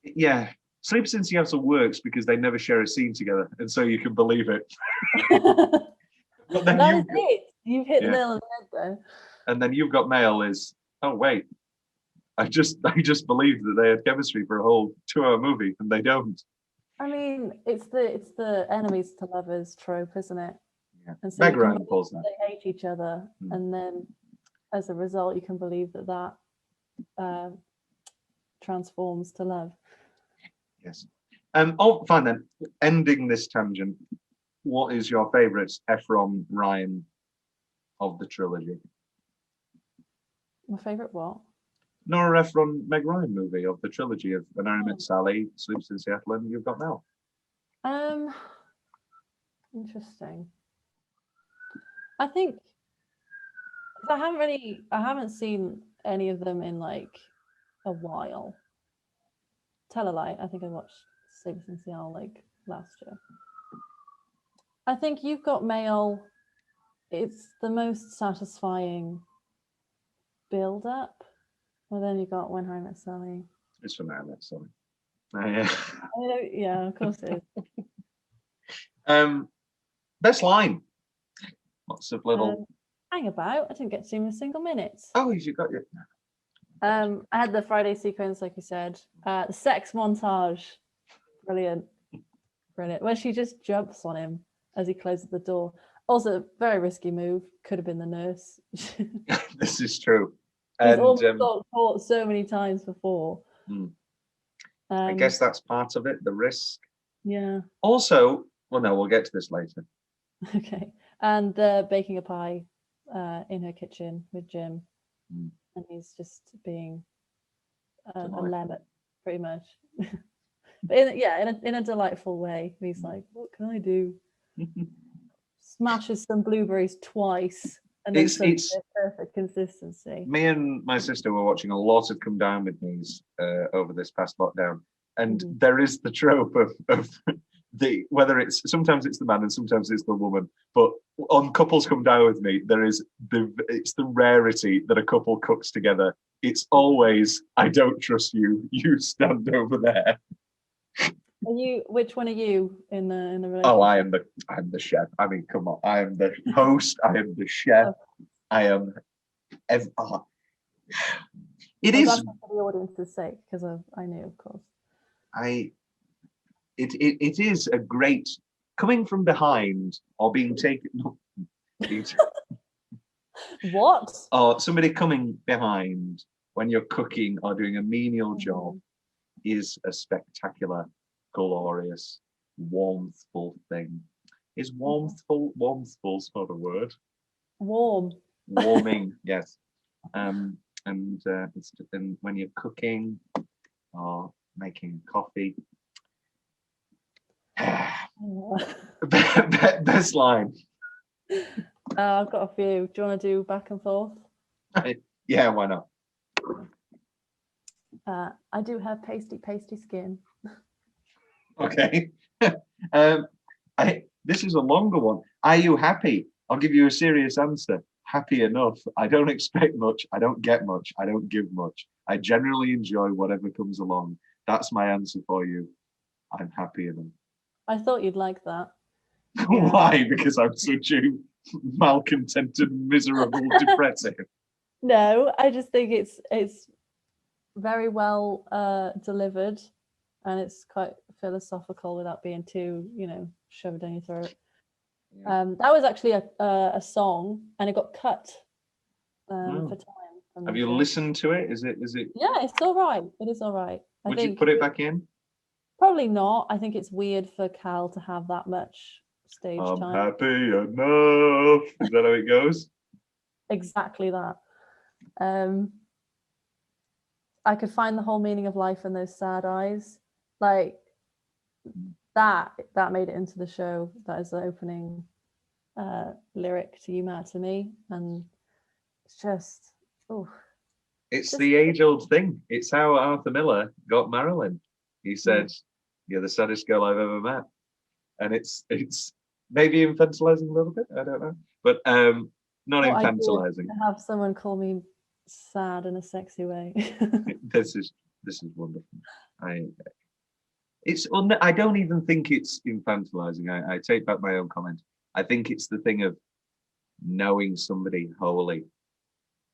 Yeah. Sleep Since Seattle works because they never share a scene together, and so you can believe it. But then That is it. You've hit the nail on the head, though. And then You've Got Mail is, oh wait, I just believed that they had chemistry for a whole 2-hour movie, and they don't. I mean, it's the enemies to lovers trope, isn't it? Yeah. And so Meg you can Ryan believe pulls that that. they hate each other, and then as a result, you can believe that transforms to love. Yes. Fine then. Ending this tangent, what is your favourite Ephron Rhian of the trilogy? My favourite what? Nora Ephron Meg Ryan movie of the trilogy of An I Met Sally, Sleeps in Seattle, and You've Got Mail. Interesting. I think 'cause I haven't seen any of them in like a while. Tell a lie. I think I watched Sleeps in Seattle like last year. I think You've Got Mail. It's the most satisfying build up. Well, then you got When Harry Met Sally. It's from I Met Sally. Yeah. Yeah, of course it is. Best line. Lots of little. Hang about. I didn't get to see him a single minute. Oh, you got it. I had the Friday sequence, like you said. The sex montage. Brilliant. Where she just jumps on him as he closes the door. Also, very risky move. Could have been the nurse. This is true. He's And almost got caught so many times before. I guess that's part of it, the risk. Yeah. Also, well, no, we'll get to this later. Okay. And the baking a pie in her kitchen with Jim. And he's just being a lemon, pretty much. But in a delightful way. He's like, what can I do? Smashes some blueberries twice. And then it's perfect consistency. Me and my sister were watching a lot of Come Down With Me's over this past lockdown. And there is the trope of the whether it's sometimes it's the man and sometimes it's the woman, but on Couples Come Down With Me, it's the rarity that a couple cooks together. It's always, I don't trust you. You stand over there. Which one are you in the relationship? Oh, I'm the chef. I mean, come on. I am the host. I am the chef. I am. It is. That's for the audience's sake, because I knew, of course. It is a great coming from behind or being taken. What? Or somebody coming behind when you're cooking or doing a menial job is a spectacular, glorious, warmthful thing. Is warmthful's not a word? Warming, yes. And when you're cooking or making coffee. Best line. I've got a few. Do you want to do back and forth? Yeah, why not? I do have pasty skin. Okay. This is a longer one. Are you happy? I'll give you a serious answer. Happy enough. I don't expect much. I don't get much. I don't give much. I generally enjoy whatever comes along. That's my answer for you. I'm happy enough. I thought you'd like that. Why? Because I'm such a malcontented, miserable, depressive. No, I just think it's very well delivered, and it's quite philosophical without being too, shoved down your throat. Yeah. That was actually a song, and it got cut for time. Have you listened to it? Is it? Yeah, it's all right. It is all right. Would you put it back in? Probably not. I think it's weird for Cal to have that much stage I'm time. happy enough. Is that how it goes? Exactly that. I could find the whole meaning of life in those sad eyes. Like that made it into the show. That is the opening lyric to You Matter to Me. And it's just, It's the age-old thing. It's how Arthur Miller got Marilyn. He said, "You're the saddest girl I've ever met," and it's maybe infantilizing a little bit. I don't know, but not infantilizing. To have someone call me sad in a sexy way. This is wonderful. I don't even think it's infantilizing. I take back my own comment. I think it's the thing of knowing somebody wholly,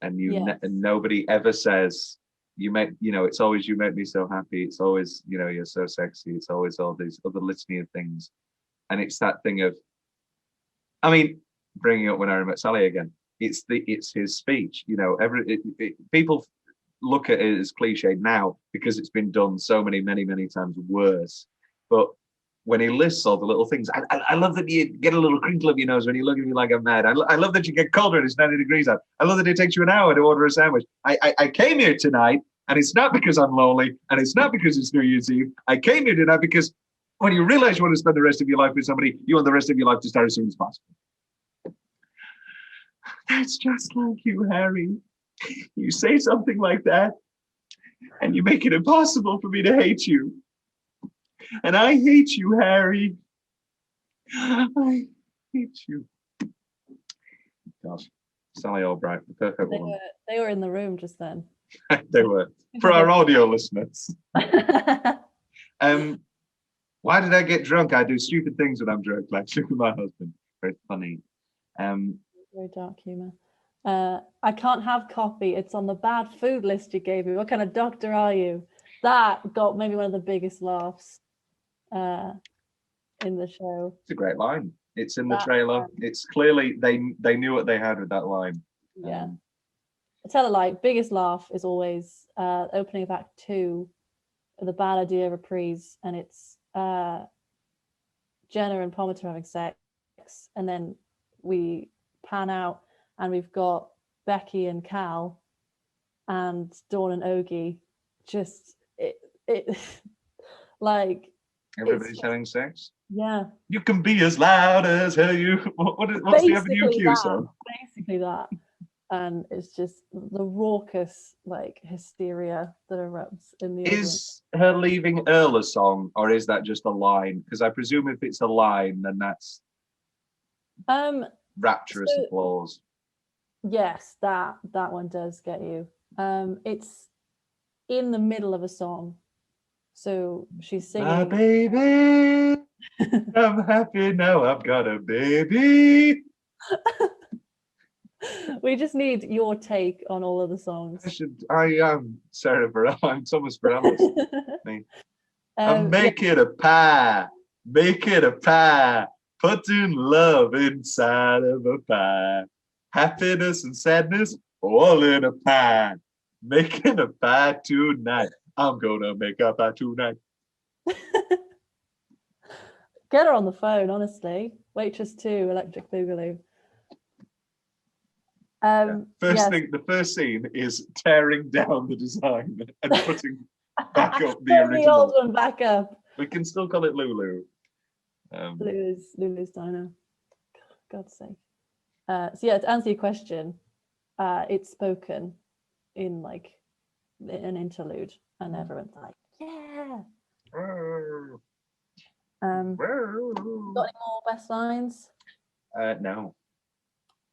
and and nobody ever says it's always you make me so happy. It's always you're so sexy. It's always all these other litany of things, and it's that thing of, I mean, bringing up When Harry Met Sally again. It's his speech. People look at it as cliche now because it's been done so many times worse. But when he lists all the little things, I love that you get a little crinkle of your nose when you look at me like I'm mad. I love that you get colder and it's 90 degrees out. I love that it takes you an hour to order a sandwich. I came here tonight, and it's not because I'm lonely, and it's not because it's New Year's Eve. I came here tonight because when you realize you want to spend the rest of your life with somebody, you want the rest of your life to start as soon as possible. That's just like you, Harry. You say something like that, and you make it impossible for me to hate you. And I hate you, Harry. I hate you. Gosh, Sally Albright, the perfect woman. They were in the room just then. They were. For our audio listeners. Why did I get drunk? I do stupid things when I'm drunk, like look at my husband. Very funny. Very dark humor. I can't have coffee. It's on the bad food list you gave me. What kind of doctor are you? That got maybe one of the biggest laughs in the show. It's a great line. It's in the trailer. It's clearly they knew what they had with that line. Yeah. I tell a lie, biggest laugh is always opening of Act 2, the Bad Idea reprise, and it's Jenna and Pomatum having sex, and then we pan out and we've got Becky and Cal and Dawn and Ogie. Just it like everybody's having sex. Yeah. You can be as loud as hell. What's the Avenue Q song? Basically that. And it's just the raucous like hysteria that erupts in the Is her leaving Earl a song, or is that just a line? Because I presume if it's a line, then that's rapturous applause. Yes, that one does get you. It's in the middle of a song, so she's singing. My baby, I'm happy now. I've got a baby. We just need your take on all of the songs. I am Sarah Bareilles. I'm Thomas Bareilles. I'm making a pie. Making a pie. Putting love inside of a pie. Happiness and sadness all in a pie. Making a pie tonight. I'm gonna make a pie tonight. Get her on the phone, honestly. Waitress 2, Electric Boogaloo. The first scene is tearing down the design and putting back up the original. The old one back up. We can still call it Lulu. Lulu's Diner. God's sake. So yeah, to answer your question, it's spoken in like an interlude, and everyone's like, yeah. Got any more best lines? No.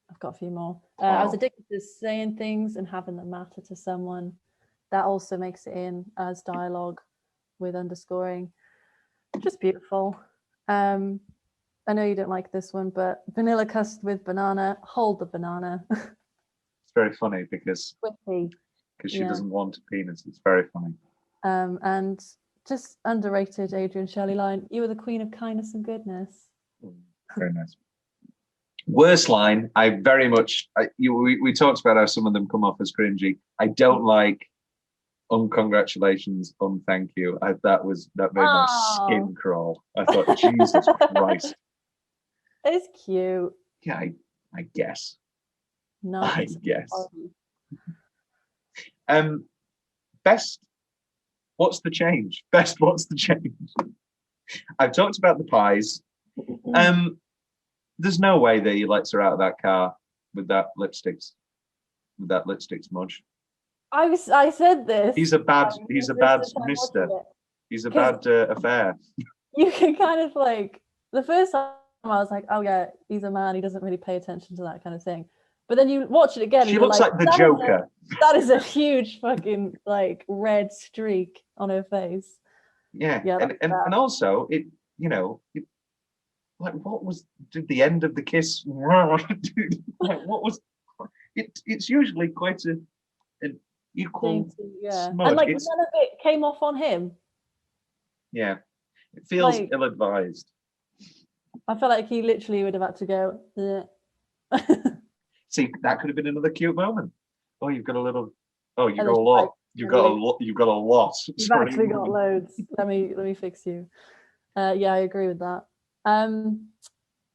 I've got a few more. I was addicted to saying things and having them matter to someone. That also makes it in as dialogue with underscoring. Just beautiful. I know you don't like this one, but vanilla custard with banana. Hold the banana. It's very funny because she doesn't want a penis. It's very funny. And just underrated Adrian Shelley line. You were the queen of kindness and goodness. Very nice. Worst line, I very much, we talked about how some of them come off as cringy. I don't like Uncongratulations, thank you. That made my skin crawl. I thought, Jesus Christ. It's cute. Yeah, I guess. No, I it's guess. horrible. Best. What's the change? Best. What's the change? I've talked about the pies. There's no way that he lets her out of that car with that lipstick smudge. I said this. He's a bad mister. He's a bad affair. You can kind of like, the first time I was like, oh yeah, he's a man, he doesn't really pay attention to that kind of thing. But then you watch it again. She looks like the Joker. That is a huge fucking like red streak on her face. Yeah. And also it, like what was the end of the kiss? Like what was it? It's usually quite an equal smudge. And like none of it came off on him. Yeah, it feels like, ill-advised. I felt like he literally would have had to go. See, that could have been another cute moment. Oh, you've got a little. Oh, you got a lot. You've got a lot. You've got a lot. You've actually got loads. Let me fix you. Yeah, I agree with that.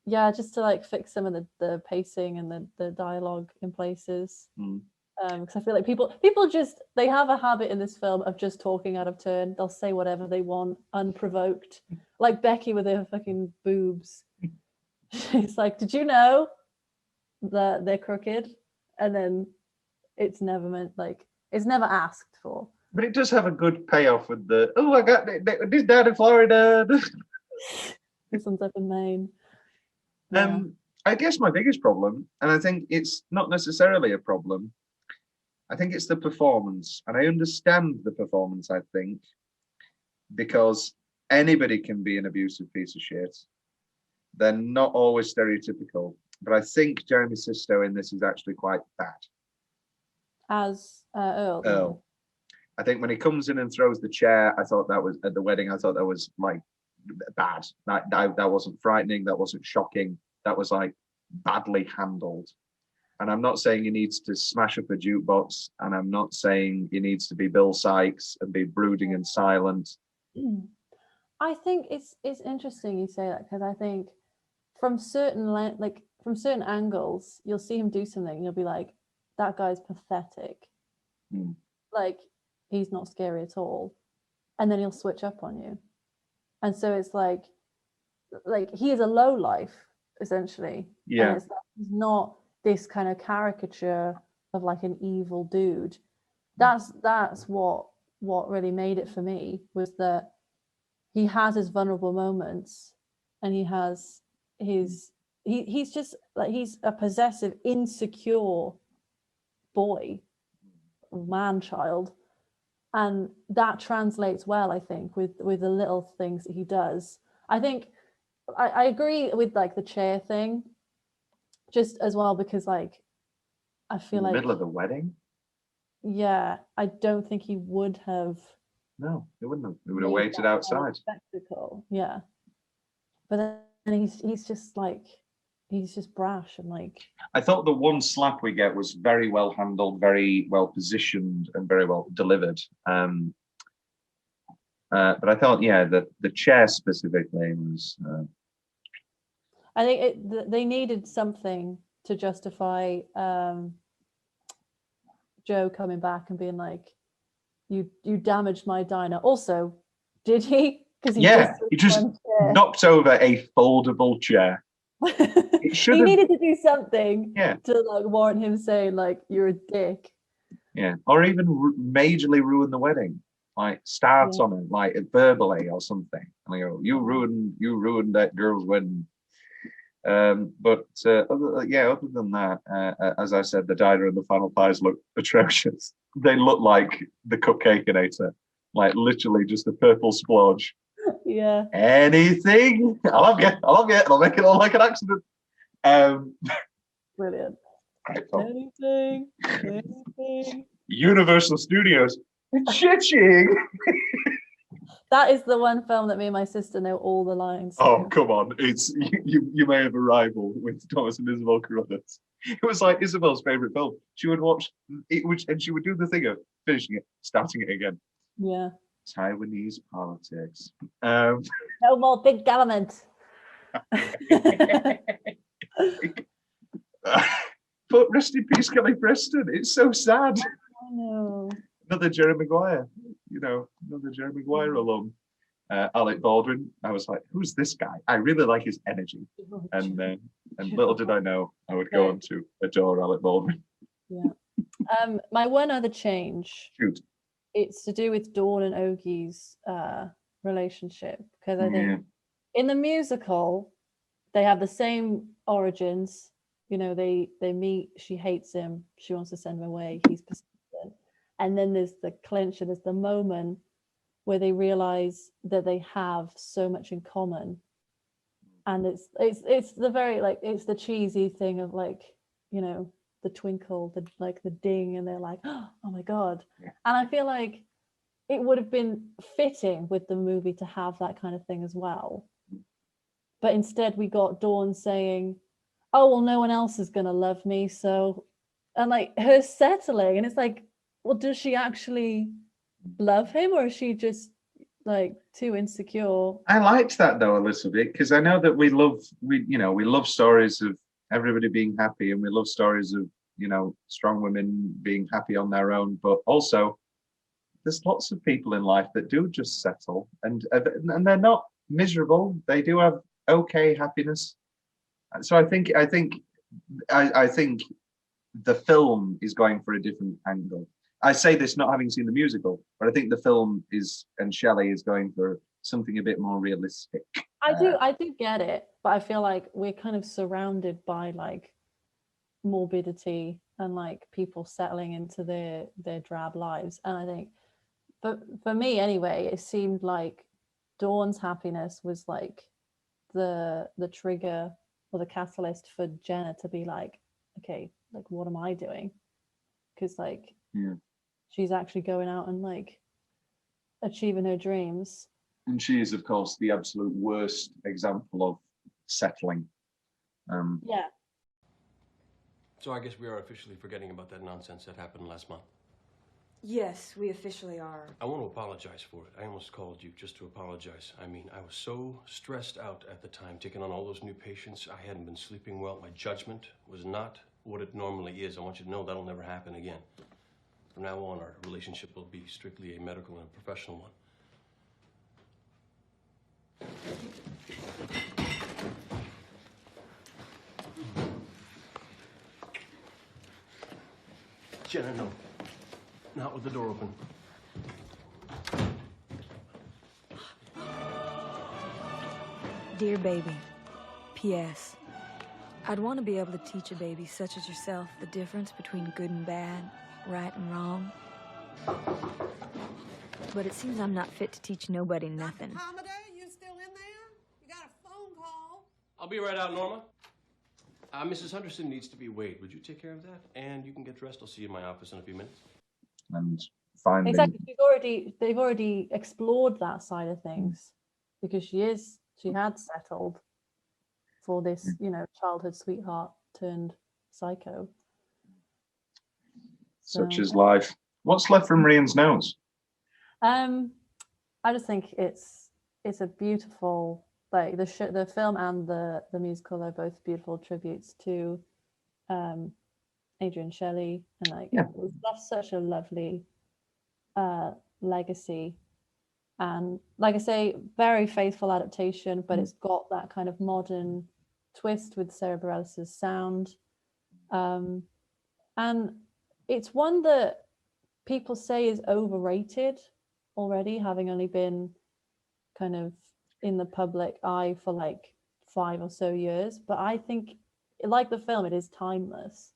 Yeah, just to like fix some of the pacing and the dialogue in places. Because I feel like people just, they have a habit in this film of just talking out of turn. They'll say whatever they want unprovoked, like Becky with her fucking boobs. It's like, did you know that they're crooked? And then it's never meant, like, it's never asked for. But it does have a good payoff with the, oh, I got this down in Florida. This one's up in Maine. I guess my biggest problem, and I think it's not necessarily a problem, I think it's the performance. And I understand the performance, I think, because anybody can be an abusive piece of shit. They're not always stereotypical. But I think Jeremy Sisto in this is actually quite bad. As Earl. Earl. I think when he comes in and throws the chair, I thought that was, at the wedding, I thought that was like bad. That wasn't frightening. That wasn't shocking. That was like badly handled. And I'm not saying he needs to smash up a jukebox, and I'm not saying he needs to be Bill Sykes and be brooding and silent. I think it's interesting you say that, because I think from certain angles you'll see him do something and you'll be like, that guy's pathetic. Like, he's not scary at all. And then he'll switch up on you. And so it's like he is a low life, essentially. Yeah. And it's like, he's not this kind of caricature of like an evil dude. That's what really made it for me, was that he has his vulnerable moments, and he has he's just like, he's a possessive, insecure boy, man-child, and that translates well, I think, with the little things that he does. I think I agree with like the chair thing, just as well, because like I feel in the like middle of the wedding. Yeah, I don't think he would have. No, he wouldn't have. He would have waited outside. Spectacle, yeah. But then he's just like, he's just brash and like. I thought the one slap we get was very well handled, very well positioned, and very well delivered. But I thought, yeah, the chair specifically was. I think they needed something to justify Joe coming back and being like, "You damaged my diner." Also, did he? Because he just knocked over a foldable chair. He needed to do something, yeah, to like warrant him saying like, "You're a dick." Yeah, or even majorly ruin the wedding. Like starts on it like verbally or something, and I go, "You ruined that girl's wedding." But other than that, as I said, the diner and the final pies look atrocious. They look like the Cupcakeinator, like literally just a purple splodge. Yeah. Anything? I love you, and I'll make it all like an accident. Brilliant. Right, Anything. Universal Studios. Chitching. That is the one film that me and my sister know all the lines. Oh, come on. It's you may have a rival with Thomas and Isabel Carruthers. It was like Isabel's favorite film. She would watch it, and she would do the thing of finishing it, starting it again. Yeah. Taiwanese politics. No more big government. But rest in peace, Kelly Preston. It's so sad. I know. Another Jerry Maguire, another Jerry Maguire alum. Alec Baldwin. I was like, who's this guy? I really like his energy. And little did I know I would go on to adore Alec Baldwin. Yeah. My one other change. Shoot. It's to do with Dawn and Ogie's relationship, because I think in the musical they have the same origins. You know, they meet. She hates him. She wants to send him away. He's persistent. And then there's the clincher. There's the moment where they realize that they have so much in common, and it's the very like it's the cheesy thing of like, you know, the twinkle, the ding, and they're like, oh my god. And I feel like it would have been fitting with the movie to have that kind of thing as well, but instead we got Dawn saying, oh well, no one else is gonna love me, so, and like her settling, and it's like, well, does she actually love him, or is she just like too insecure? I liked that though a little bit, because I know that we love stories of everybody being happy, and we love stories of, you know, strong women being happy on their own, but also there's lots of people in life that do just settle, and they're not miserable. They do have okay happiness. So I think the film is going for a different angle. I say this not having seen the musical, but I think the film is, and Shelley is going for something a bit more realistic. I do get it, but I feel like we're kind of surrounded by like morbidity and like people settling into their drab lives. And I think, but for me anyway, it seemed like Dawn's happiness was like the trigger or the catalyst for Jenna to be like, okay, like what am I doing? Because like she's actually going out and like achieving her dreams. And she is, of course, the absolute worst example of settling. Yeah. So I guess we are officially forgetting about that nonsense that happened last month. Yes, we officially are. I want to apologize for it. I almost called you just to apologize. I mean, I was so stressed out at the time, taking on all those new patients. I hadn't been sleeping well. My judgment was not what it normally is. I want you to know that'll never happen again. From now on, our relationship will be strictly a medical and a professional one. Jenna, no. Not with the door open. Dear baby, P.S. I'd want to be able to teach a baby such as yourself the difference between good and bad, right and wrong. But it seems I'm not fit to teach nobody nothing. Commodore, you still in there? You got a phone call? I'll be right out, Norma. Mrs. Henderson needs to be weighed. Would you take care of that? And you can get dressed. I'll see you in my office in a few minutes. And finally, Exactly. They've already explored that side of things, because she had settled for this, you know, childhood sweetheart turned psycho. such is life. What's left from Rhian's nose? I just think it's a beautiful, like the film and the musical are both beautiful tributes to Adrian Shelley, and like it's left such a lovely legacy, and like I say, very faithful adaptation, but it's got that kind of modern twist with Sarah Bareilles' sound, and it's one that people say is overrated already, having only been kind of in the public eye for like 5 or so years. But I think, like the film, it is timeless.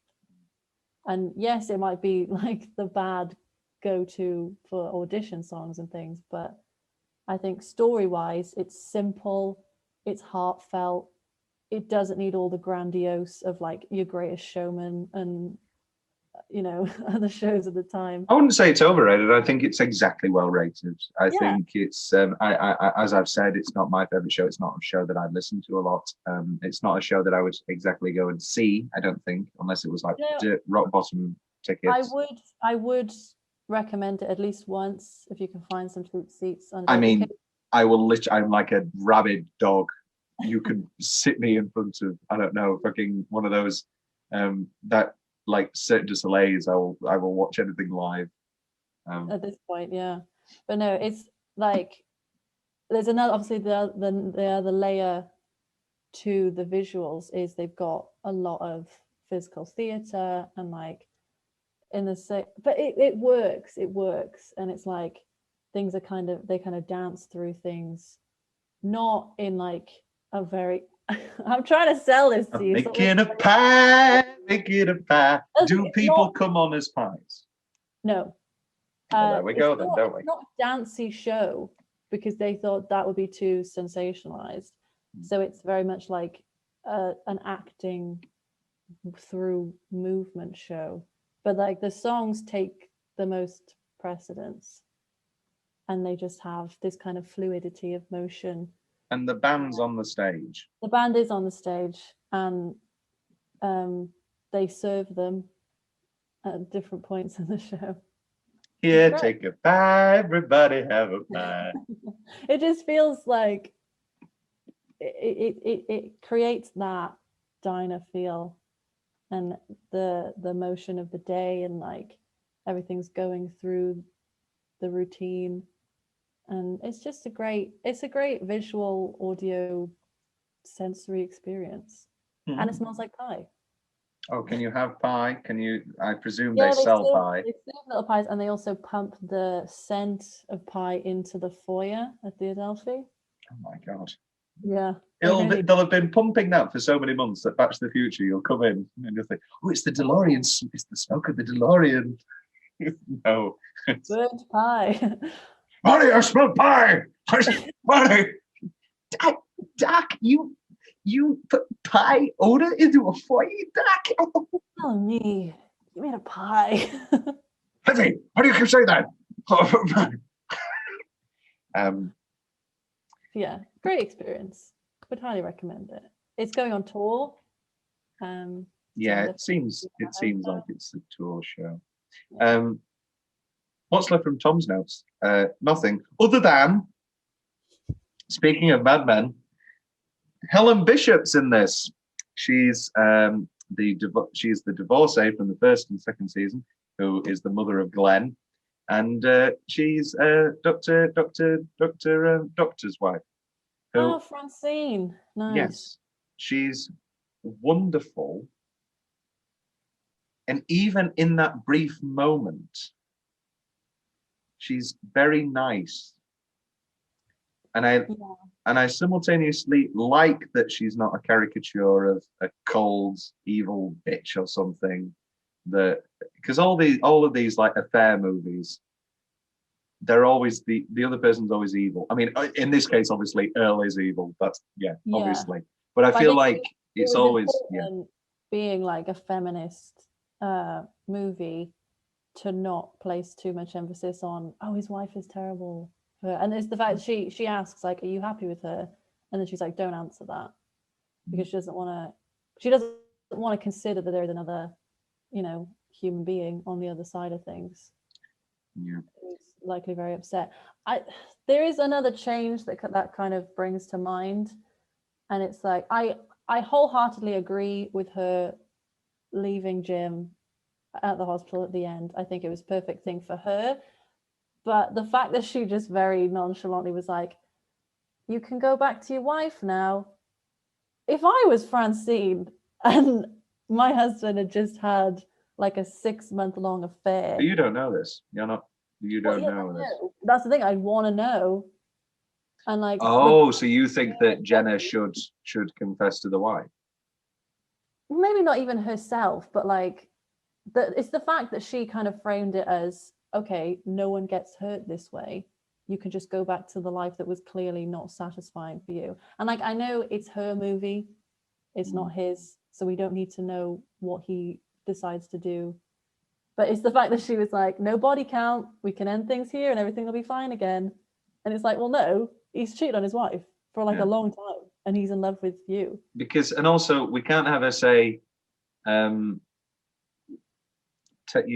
And yes, it might be like the bad go-to for audition songs and things, but I think story-wise, it's simple, it's heartfelt, it doesn't need all the grandiose of like Your Greatest Showman and you know, other shows at the time. I wouldn't say it's overrated. I think it's exactly well rated. I Yeah. think it's, as I've said, it's not my favorite show. It's not a show that I listen to a lot. It's not a show that I would exactly go and see, I don't think, unless it was like rock bottom tickets. I would recommend it at least once if you can find some cheap seats. I mean, I will literally, I'm like a rabid dog. You could sit me in front of, I don't know, fucking one of those, that like Cirque du Soleil's. I will watch anything live. At this point, yeah. But no, it's like, there's another, obviously the other layer to the visuals is they've got a lot of physical theater and like in the same, but it works, and it's like things are they kind of dance through things, not in like a very I'm trying to sell this to you. Making a pie. Do people come on as pies? No. Well, there we go then, don't we? It's not a dancey show because they thought that would be too sensationalized. So it's very much like an acting through movement show. But like the songs take the most precedence and they just have this kind of fluidity of motion. And the band's on the stage. The band is on the stage and they serve them at different points in the show. Here, take a pie, everybody have a pie. It just feels like it creates that diner feel and the motion of the day and like everything's going through the routine. And it's just a great visual audio sensory experience. And it smells like pie. Oh, can you have pie? Can you, I presume Yeah, they sell pie. They serve little pies and they also pump the scent of pie into the foyer at the Adelphi. Oh my God. Yeah. They'll have been pumping that for so many months that Back to the Future, you'll come in and you'll think, oh, it's the DeLorean, it's the smoke of the DeLorean. No. Burnt pie. Marty, I smell pie. Marty. Doc, you put pie odor into a foyer, Doc? Oh, me. You made a pie. Heavy, how do you keep saying that? Yeah, great experience. Would highly recommend it. It's going on tour. Yeah, it seems like it's a tour show. What's left from Tom's notes? Nothing other than, speaking of Mad Men, Helen Bishop's in this. She's she's the divorcee from the first and second season, who is the mother of Glenn, and she's Doctor's wife. Oh, Francine, nice. Yes, she's wonderful, and even in that brief moment, she's very nice. And I simultaneously like that she's not a caricature of a cold, evil bitch or something. That because all of these like affair movies, they're always the other person's always evil. I mean, in this case, obviously Earl is evil. That's obviously. But I feel like it's always being like a feminist movie to not place too much emphasis on, oh, his wife is terrible. And it's the fact she asks, like, are you happy with her? And then she's like, don't answer that, because she doesn't want to consider that there is another, human being on the other side of things. Yeah, who's likely very upset. There is another change that kind of brings to mind, and it's like I wholeheartedly agree with her leaving Jim at the hospital at the end. I think it was a perfect thing for her. But the fact that she just very nonchalantly was like, you can go back to your wife now. If I was Francine and my husband had just had like a 6-month-long affair. But you don't know this. You don't know this. That's the thing. I'd want to know. And like, so you think that Jenna should confess to the wife? Maybe not even herself, but like, it's the fact that she kind of framed it as, okay, no one gets hurt this way. You can just go back to the life that was clearly not satisfying for you. And like, I know it's her movie, it's not his, so we don't need to know what he decides to do But it's the fact that she was like, no body count, we can end things here and everything will be fine again. And it's like, well, no, he's cheated on his wife for like a long time and he's in love with you. Because, and also, we can't have her say, you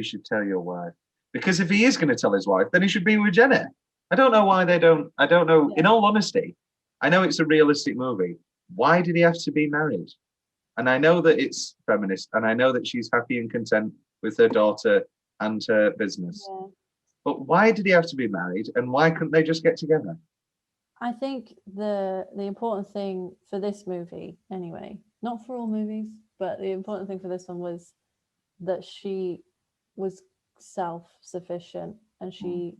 should tell your wife. Because if he is going to tell his wife, then he should be with Jenna. I don't know why they don't. I don't know. In all honesty, I know it's a realistic movie. Why did he have to be married? And I know that it's feminist, and I know that she's happy and content with her daughter and her business. Yeah. But why did he have to be married, and why couldn't they just get together? I think the important thing for this movie, anyway, not for all movies, but the important thing for this one was that she was self-sufficient and she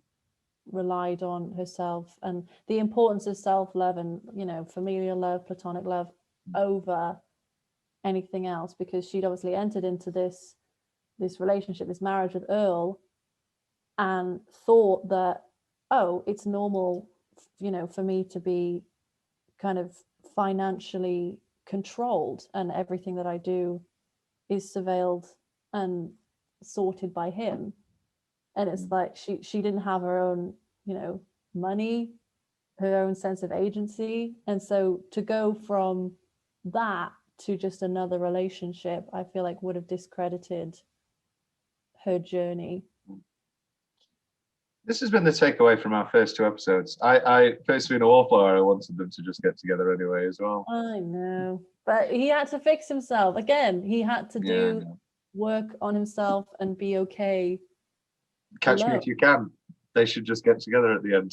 relied on herself, and the importance of self-love and, you know, familial love, platonic love over anything else, because she'd obviously entered into this relationship, this marriage with Earl, and thought that, oh, it's normal, you know, for me to be kind of financially controlled and everything that I do is surveilled and sorted by him. And it's like she didn't have her own, you know, money, her own sense of agency. And so to go from that to just another relationship, I feel like would have discredited her journey. This has been the takeaway from our first 2 episodes. I first in a Wallflower, I wanted them to just get together anyway as well. I know, but he had to fix himself again. He had to do work on himself and be okay. Catch Me If You Can. They should just get together at the end.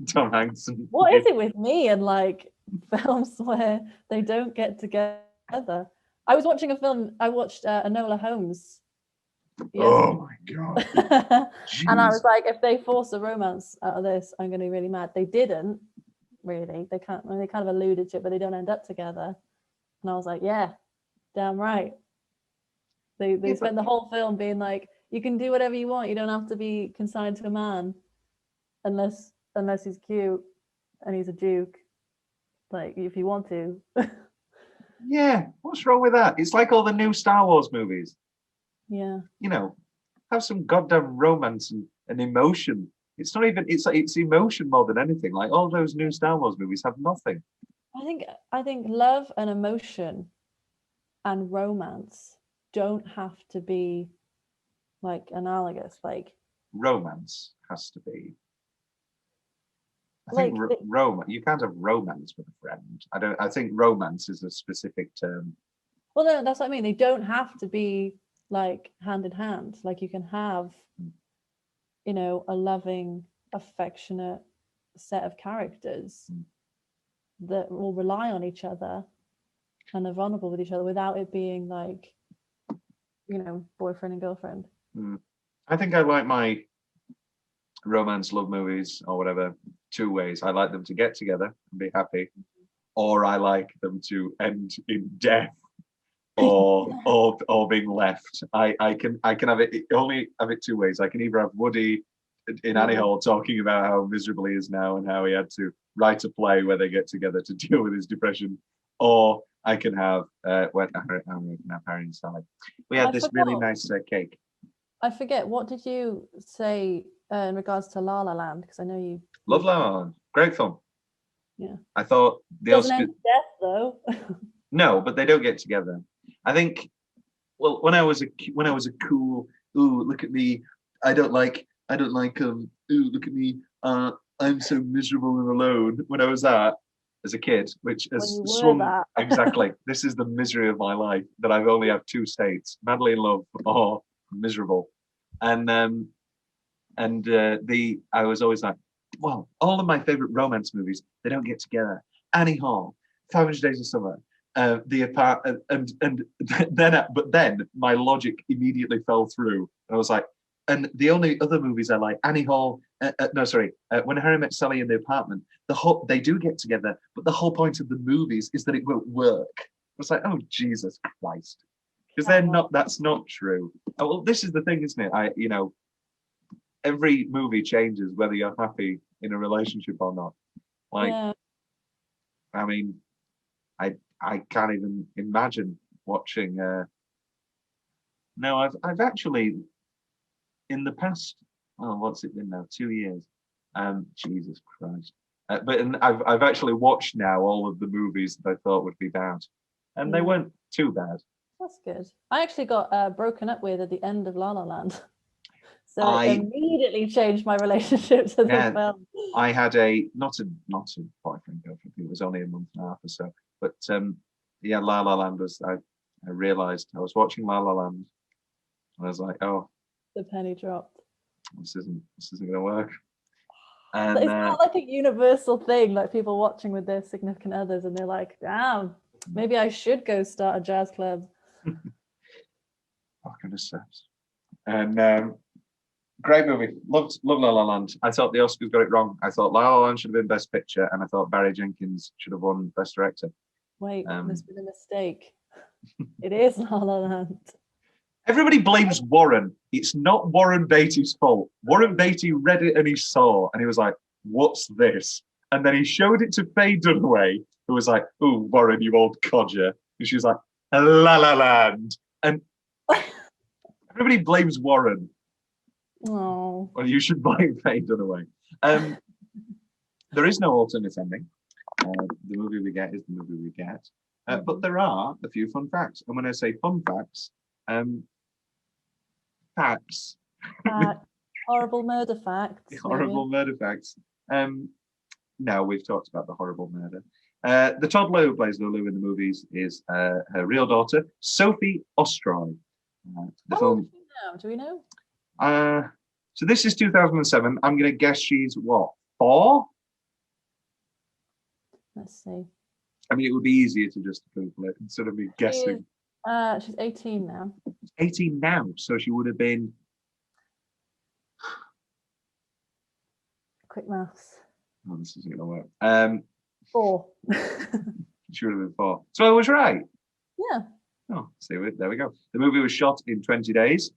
Tom Hanks. And what is it with me and like films where they don't get together? I was watching a film. I watched Enola Holmes. Oh my god! And I was like, if they force a romance out of this, I'm going to be really mad. They didn't really. They can't. I mean, they kind of alluded to it, but they don't end up together. And I was like, yeah, damn right. They spent the whole film being like, you can do whatever you want. You don't have to be consigned to a man, unless he's cute and he's a duke. Like, if you want to. Yeah, what's wrong with that? It's like all the new Star Wars movies. Yeah. You know, have some goddamn romance and emotion. It's not even. It's emotion more than anything. Like all those new Star Wars movies have nothing. I think love and emotion and romance don't have to be like analogous. Like romance has to be. I like think you can't have romance with a friend. I think romance is a specific term. Well, no, that's what I mean. They don't have to be like hand in hand. Like you can have, you know, a loving, affectionate set of characters that will rely on each other and are vulnerable with each other without it being like, you know, boyfriend and girlfriend. I think I like my romance love movies or whatever 2 ways. I like them to get together and be happy, or I like them to end in death or being left. I can have it only have it 2 ways. I can either have Woody in Annie Hall talking about how miserable he is now and how he had to write a play where they get together to deal with his depression, or I can have Harry and Sally. We had this really nice cake. I forget, what did you say in regards to La La Land? Because I know you love La La Land. Great film. Yeah. I thought the doesn't end with death though. No, but they don't get together. I think. Well, when I was a cool, ooh, look at me. I don't like ooh, look at me. I'm so miserable and alone. When I was that as a kid, which has swung exactly. This is the misery of my life, that I've only have 2 states: madly in love or miserable. And I was always like, well, all of my favorite romance movies, they don't get together. Annie Hall, 500 Days of Summer, The Apart, and then my logic immediately fell through, and I was like, and the only other movies I like, Annie Hall, When Harry Met Sally in the Apartment, they do get together, but the whole point of the movies is that it won't work. I was like, oh Jesus Christ, because they're not. That's not true. Oh, well, this is the thing, isn't it? Every movie changes whether you're happy in a relationship or not. Like, yeah. I mean, I can't even imagine watching No, I've actually in the past. Oh, what's it been now? 2 years. Jesus Christ. I've actually watched now all of the movies that I thought would be bad, and they weren't too bad. That's good. I actually got broken up with at the end of La La Land. So it immediately changed my relationship to the film. I had a not a boyfriend girlfriend. It was only a month and a half or so. But yeah, La La Land was. I realized I was watching La La Land, and I was like, oh, the penny dropped. This isn't going to work. But And it's not like a universal thing, like people watching with their significant others, and they're like, damn, maybe I should go start a jazz club. What kind of steps? And great movie. Loved La La Land. I thought the Oscars got it wrong. I thought La La Land should have been Best Picture, and I thought Barry Jenkins should have won Best Director. Wait, there's been a mistake. It is La La Land. Everybody blames Warren. It's not Warren Beatty's fault. Warren Beatty read it and he saw, and he was like, what's this? And then he showed it to Faye Dunaway, who was like, oh, Warren, you old codger. And she was like, La La Land. And everybody blames Warren. Oh. Well, you should blame Faye Dunaway. There is no alternate ending. The movie we get is the movie we get. But there are a few fun facts. And when I say fun facts, facts. Horrible murder facts. Horrible murder facts. No, we've talked about the horrible murder. The toddler who plays Lulu in the movies is her real daughter, Sophie Ostroy. Do we know? So this is 2007. I'm going to guess she's what, 4? Let's see. I mean, it would be easier to just Google it instead of me guessing. She's 18 now. 18 now, so she would have been. Quick maths. Oh, this isn't going to work. 4. She would have been 4. So I was right. Yeah. Oh, see, there we go. The movie was shot in 20 days.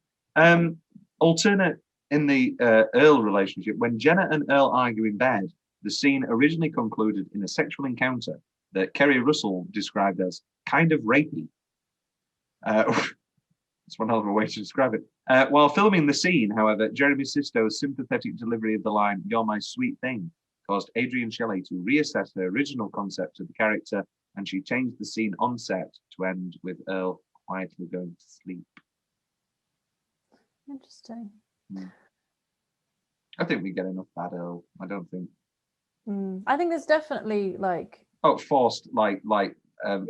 Alternate in the Earl relationship, when Jenna and Earl argue in bed, the scene originally concluded in a sexual encounter that Kerry Russell described as kind of rapey. It's one hell of a way to describe it. While filming the scene, however, Jeremy Sisto's sympathetic delivery of the line, "You're my sweet thing," caused Adrienne Shelley to reassess her original concept of the character, and she changed the scene on set to end with Earl quietly going to sleep. Interesting. I think we get enough bad Earl. I don't think. I think there's definitely like. Oh, forced, like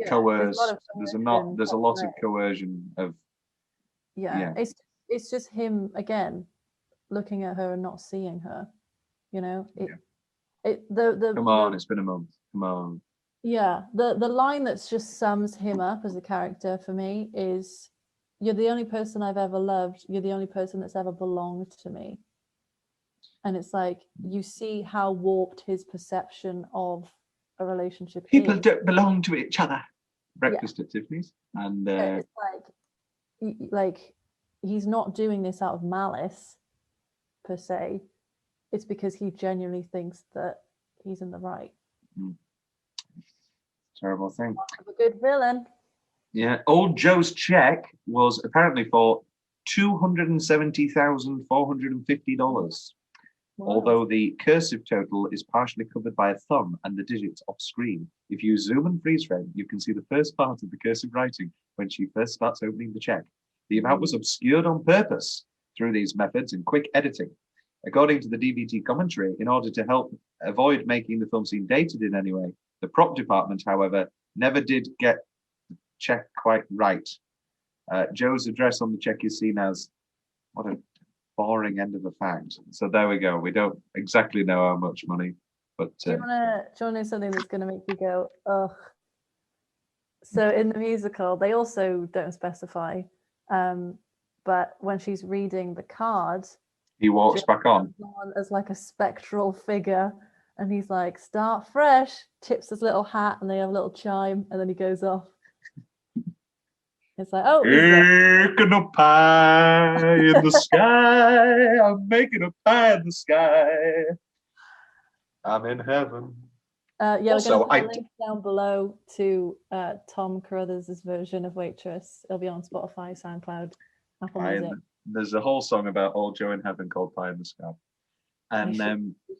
coerced. There's a lot of coercion of. Yeah, it's just him again, looking at her and not seeing her. You know, Come on, it's been a month. Come on. Yeah, the line that's just sums him up as a character for me is, "You're the only person I've ever loved. You're the only person that's ever belonged to me." And it's like, you see how warped his perception of a relationship People is. don't belong to each other. Breakfast at Tiffany's. And it's like he's not doing this out of malice per se. It's because he genuinely thinks that he's in the right. Terrible thing. A good villain. Yeah. Old Joe's check was apparently for $270,450. Although the cursive total is partially covered by a thumb and the digits off screen. If you zoom and freeze frame, you can see the first part of the cursive writing when she first starts opening the check. The amount was obscured on purpose through these methods and quick editing. According to the DVD commentary, in order to help avoid making the film scene dated in any way, the prop department, however, never did get the check quite right. Joe's address on the check is seen as, what a boring end of a fact. So there we go. We don't exactly know how much money, but do you want to know something that's going to make you go, ugh? So in the musical, they also don't specify, but when she's reading the card, he walks back on as like a spectral figure, and he's like, "Start fresh," tips his little hat, and they have a little chime, and then he goes off. It's like, oh, making a pie in the sky. I'm making a pie in the sky. I'm in heaven. Yeah, also, we're going to put a link down below to Tom Carruthers' version of Waitress. It'll be on Spotify, SoundCloud. Apple Pie in Music. there's a whole song about Old Joe in Heaven called Pie in the Sky. And We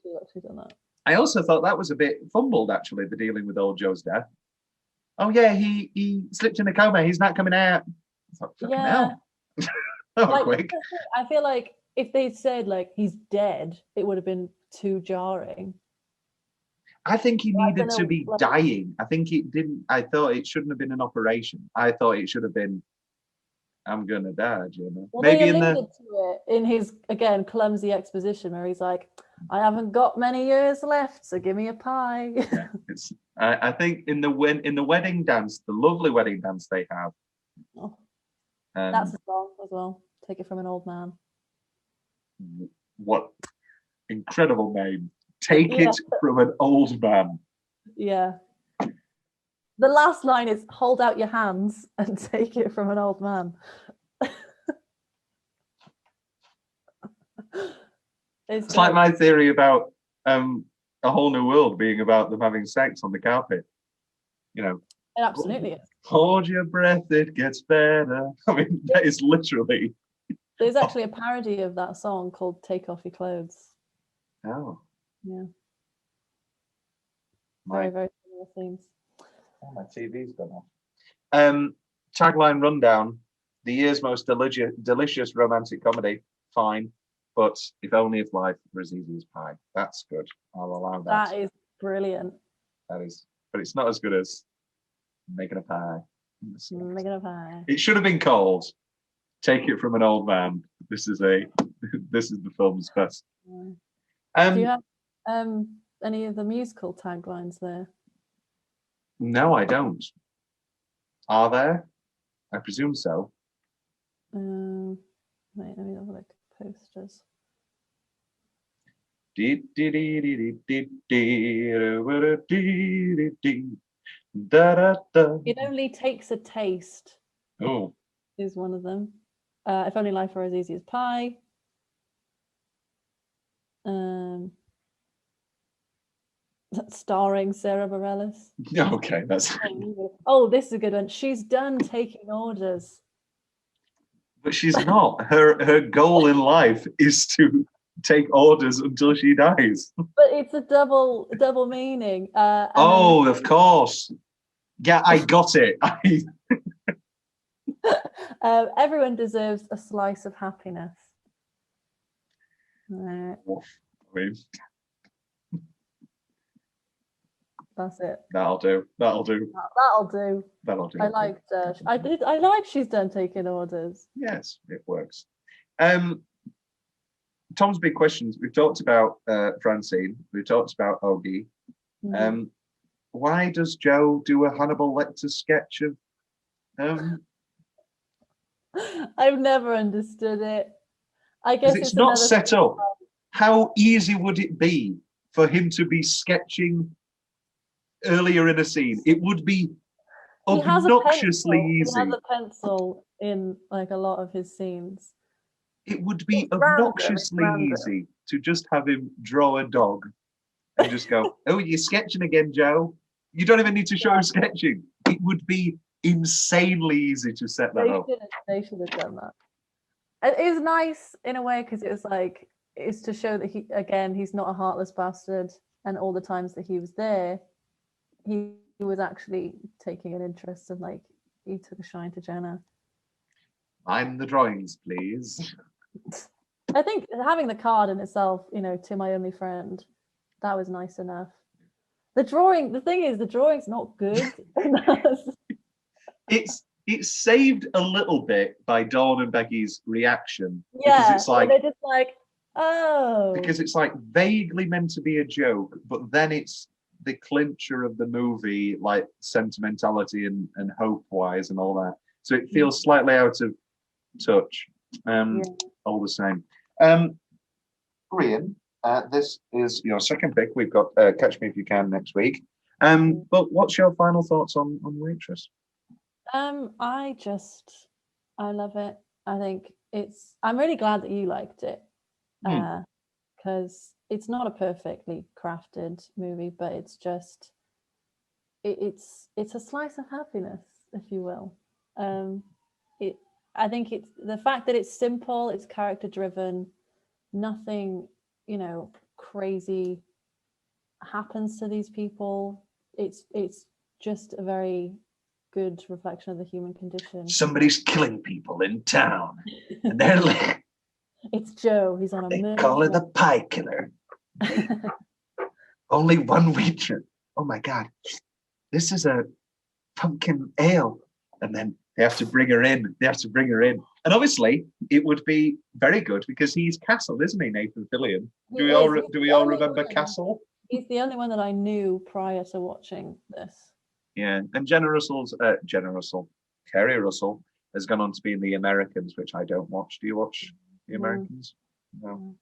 should actually done that. I also thought that was a bit fumbled, actually, the dealing with Old Joe's death. Oh, yeah, he slipped in a coma. He's not coming out. I thought, fucking hell. That was quick. I feel like if they said like he's dead, it would have been too jarring. I think he needed to be like, dying. I think it didn't. I thought it shouldn't have been an operation. I thought it should have been, I'm gonna die, Jimmy. Well, Maybe they in alluded to it in his again clumsy exposition where he's like, "I haven't got many years left, so give me a pie." Yeah, it's. I think in the wedding dance, the lovely wedding dance they have. Oh, that's a song as well. Take it from an old man. What incredible name! Take it from an old man. Yeah. The last line is hold out your hands and take it from an old man. It's like my theory about A Whole New World being about them having sex on the carpet. You know. It absolutely is. Hold your breath, it gets better. I mean, that is literally. There's actually a parody of that song called Take Off Your Clothes. Oh. Yeah. My, very similar themes. Oh, my TV's gone off. Tagline rundown: the year's most delicious romantic comedy. Fine, but if only if life were as easy as pie. That's good. I'll allow that. That is brilliant. That is, but it's not as good as making a pie. Making a pie. It should have been called "Take It from an Old Man." This is the film's best. Do you have any of the musical taglines there? No, I don't. Are there? I presume so. Wait, let me have a look at posters. It only takes a taste. Oh. Is one of them. If only life were as easy as pie. Starring Sarah Bareilles. Okay, that's. Oh, this is a good one. She's done taking orders. But she's not. Her goal in life is to take orders until she dies. But it's a double meaning. Of course. Yeah, I got it. Everyone deserves a slice of happiness. I mean, that's it. That'll do. That'll do. I liked. I like she's done taking orders. Yes, it works. Tom's big questions. We've talked about Francine. We've talked about Ogie. Why does Joe do a Hannibal Lecter sketch of? I've never understood it. I guess it's not set up. How easy would it be for him to be sketching earlier in a scene? It would be obnoxiously easy. He has a pencil in like a lot of his scenes. It would be obnoxiously easy to just have him draw a dog and just go, "Oh, you're sketching again, Joe." You don't even need to show him sketching. It would be insanely easy to set that up. They should have done that. It is nice in a way because it was like it's to show that he's not a heartless bastard, and all the times that he was there, he was actually taking an interest and like he took a shine to Jenna. I'm the drawings, please. I think having the card in itself, to my only friend, that was nice enough. The thing is, the drawing's not good. It's saved a little bit by Dawn and Becky's reaction. Yeah, because it's like they're just like, oh. Because it's like vaguely meant to be a joke, but then it's the clincher of the movie, like sentimentality and hope-wise and all that. So it feels slightly out of touch. All the same. Rhian, this is your second pick. We've got Catch Me If You Can next week. But what's your final thoughts on Waitress? I love it. I think I'm really glad that you liked it. Because it's not a perfectly crafted movie, but it's just it's a slice of happiness, if you will. I think it's the fact that it's simple, it's character driven, nothing, crazy happens to these people. It's just a very good reflection of the human condition. Somebody's killing people in town, and they're like, it's Joe. He's on a they murder. call it the pie killer. Only one waitress. Oh my God, this is a pumpkin ale, and then they have to bring her in. And obviously, it would be very good because he's Castle, isn't he, Nathan Fillion? Do we all remember Castle? He's the only one that I knew prior to watching this. Yeah, and Kerry Russell has gone on to be in The Americans, which I don't watch. Do you watch The Americans? No.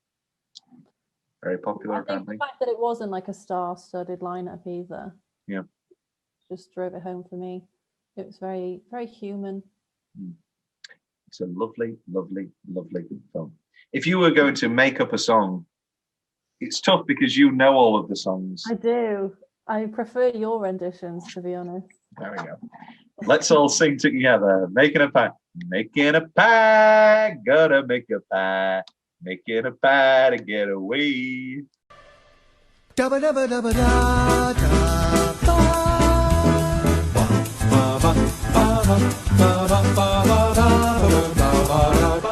Very popular, I think apparently. the fact that it wasn't like a star-studded lineup either. Yeah. Just drove it home for me. It was very, very human. It's a lovely, lovely, lovely film. If you were going to make up a song, it's tough because you know all of the songs. I do. I prefer your renditions, to be honest. There we go. Let's all sing together. Making a pie. Making a pie. Gotta make a pie. Making a pie to get away. Dabba dabba dabba da da ba ba ba ba ba ba ba ba ba ba ba ba ba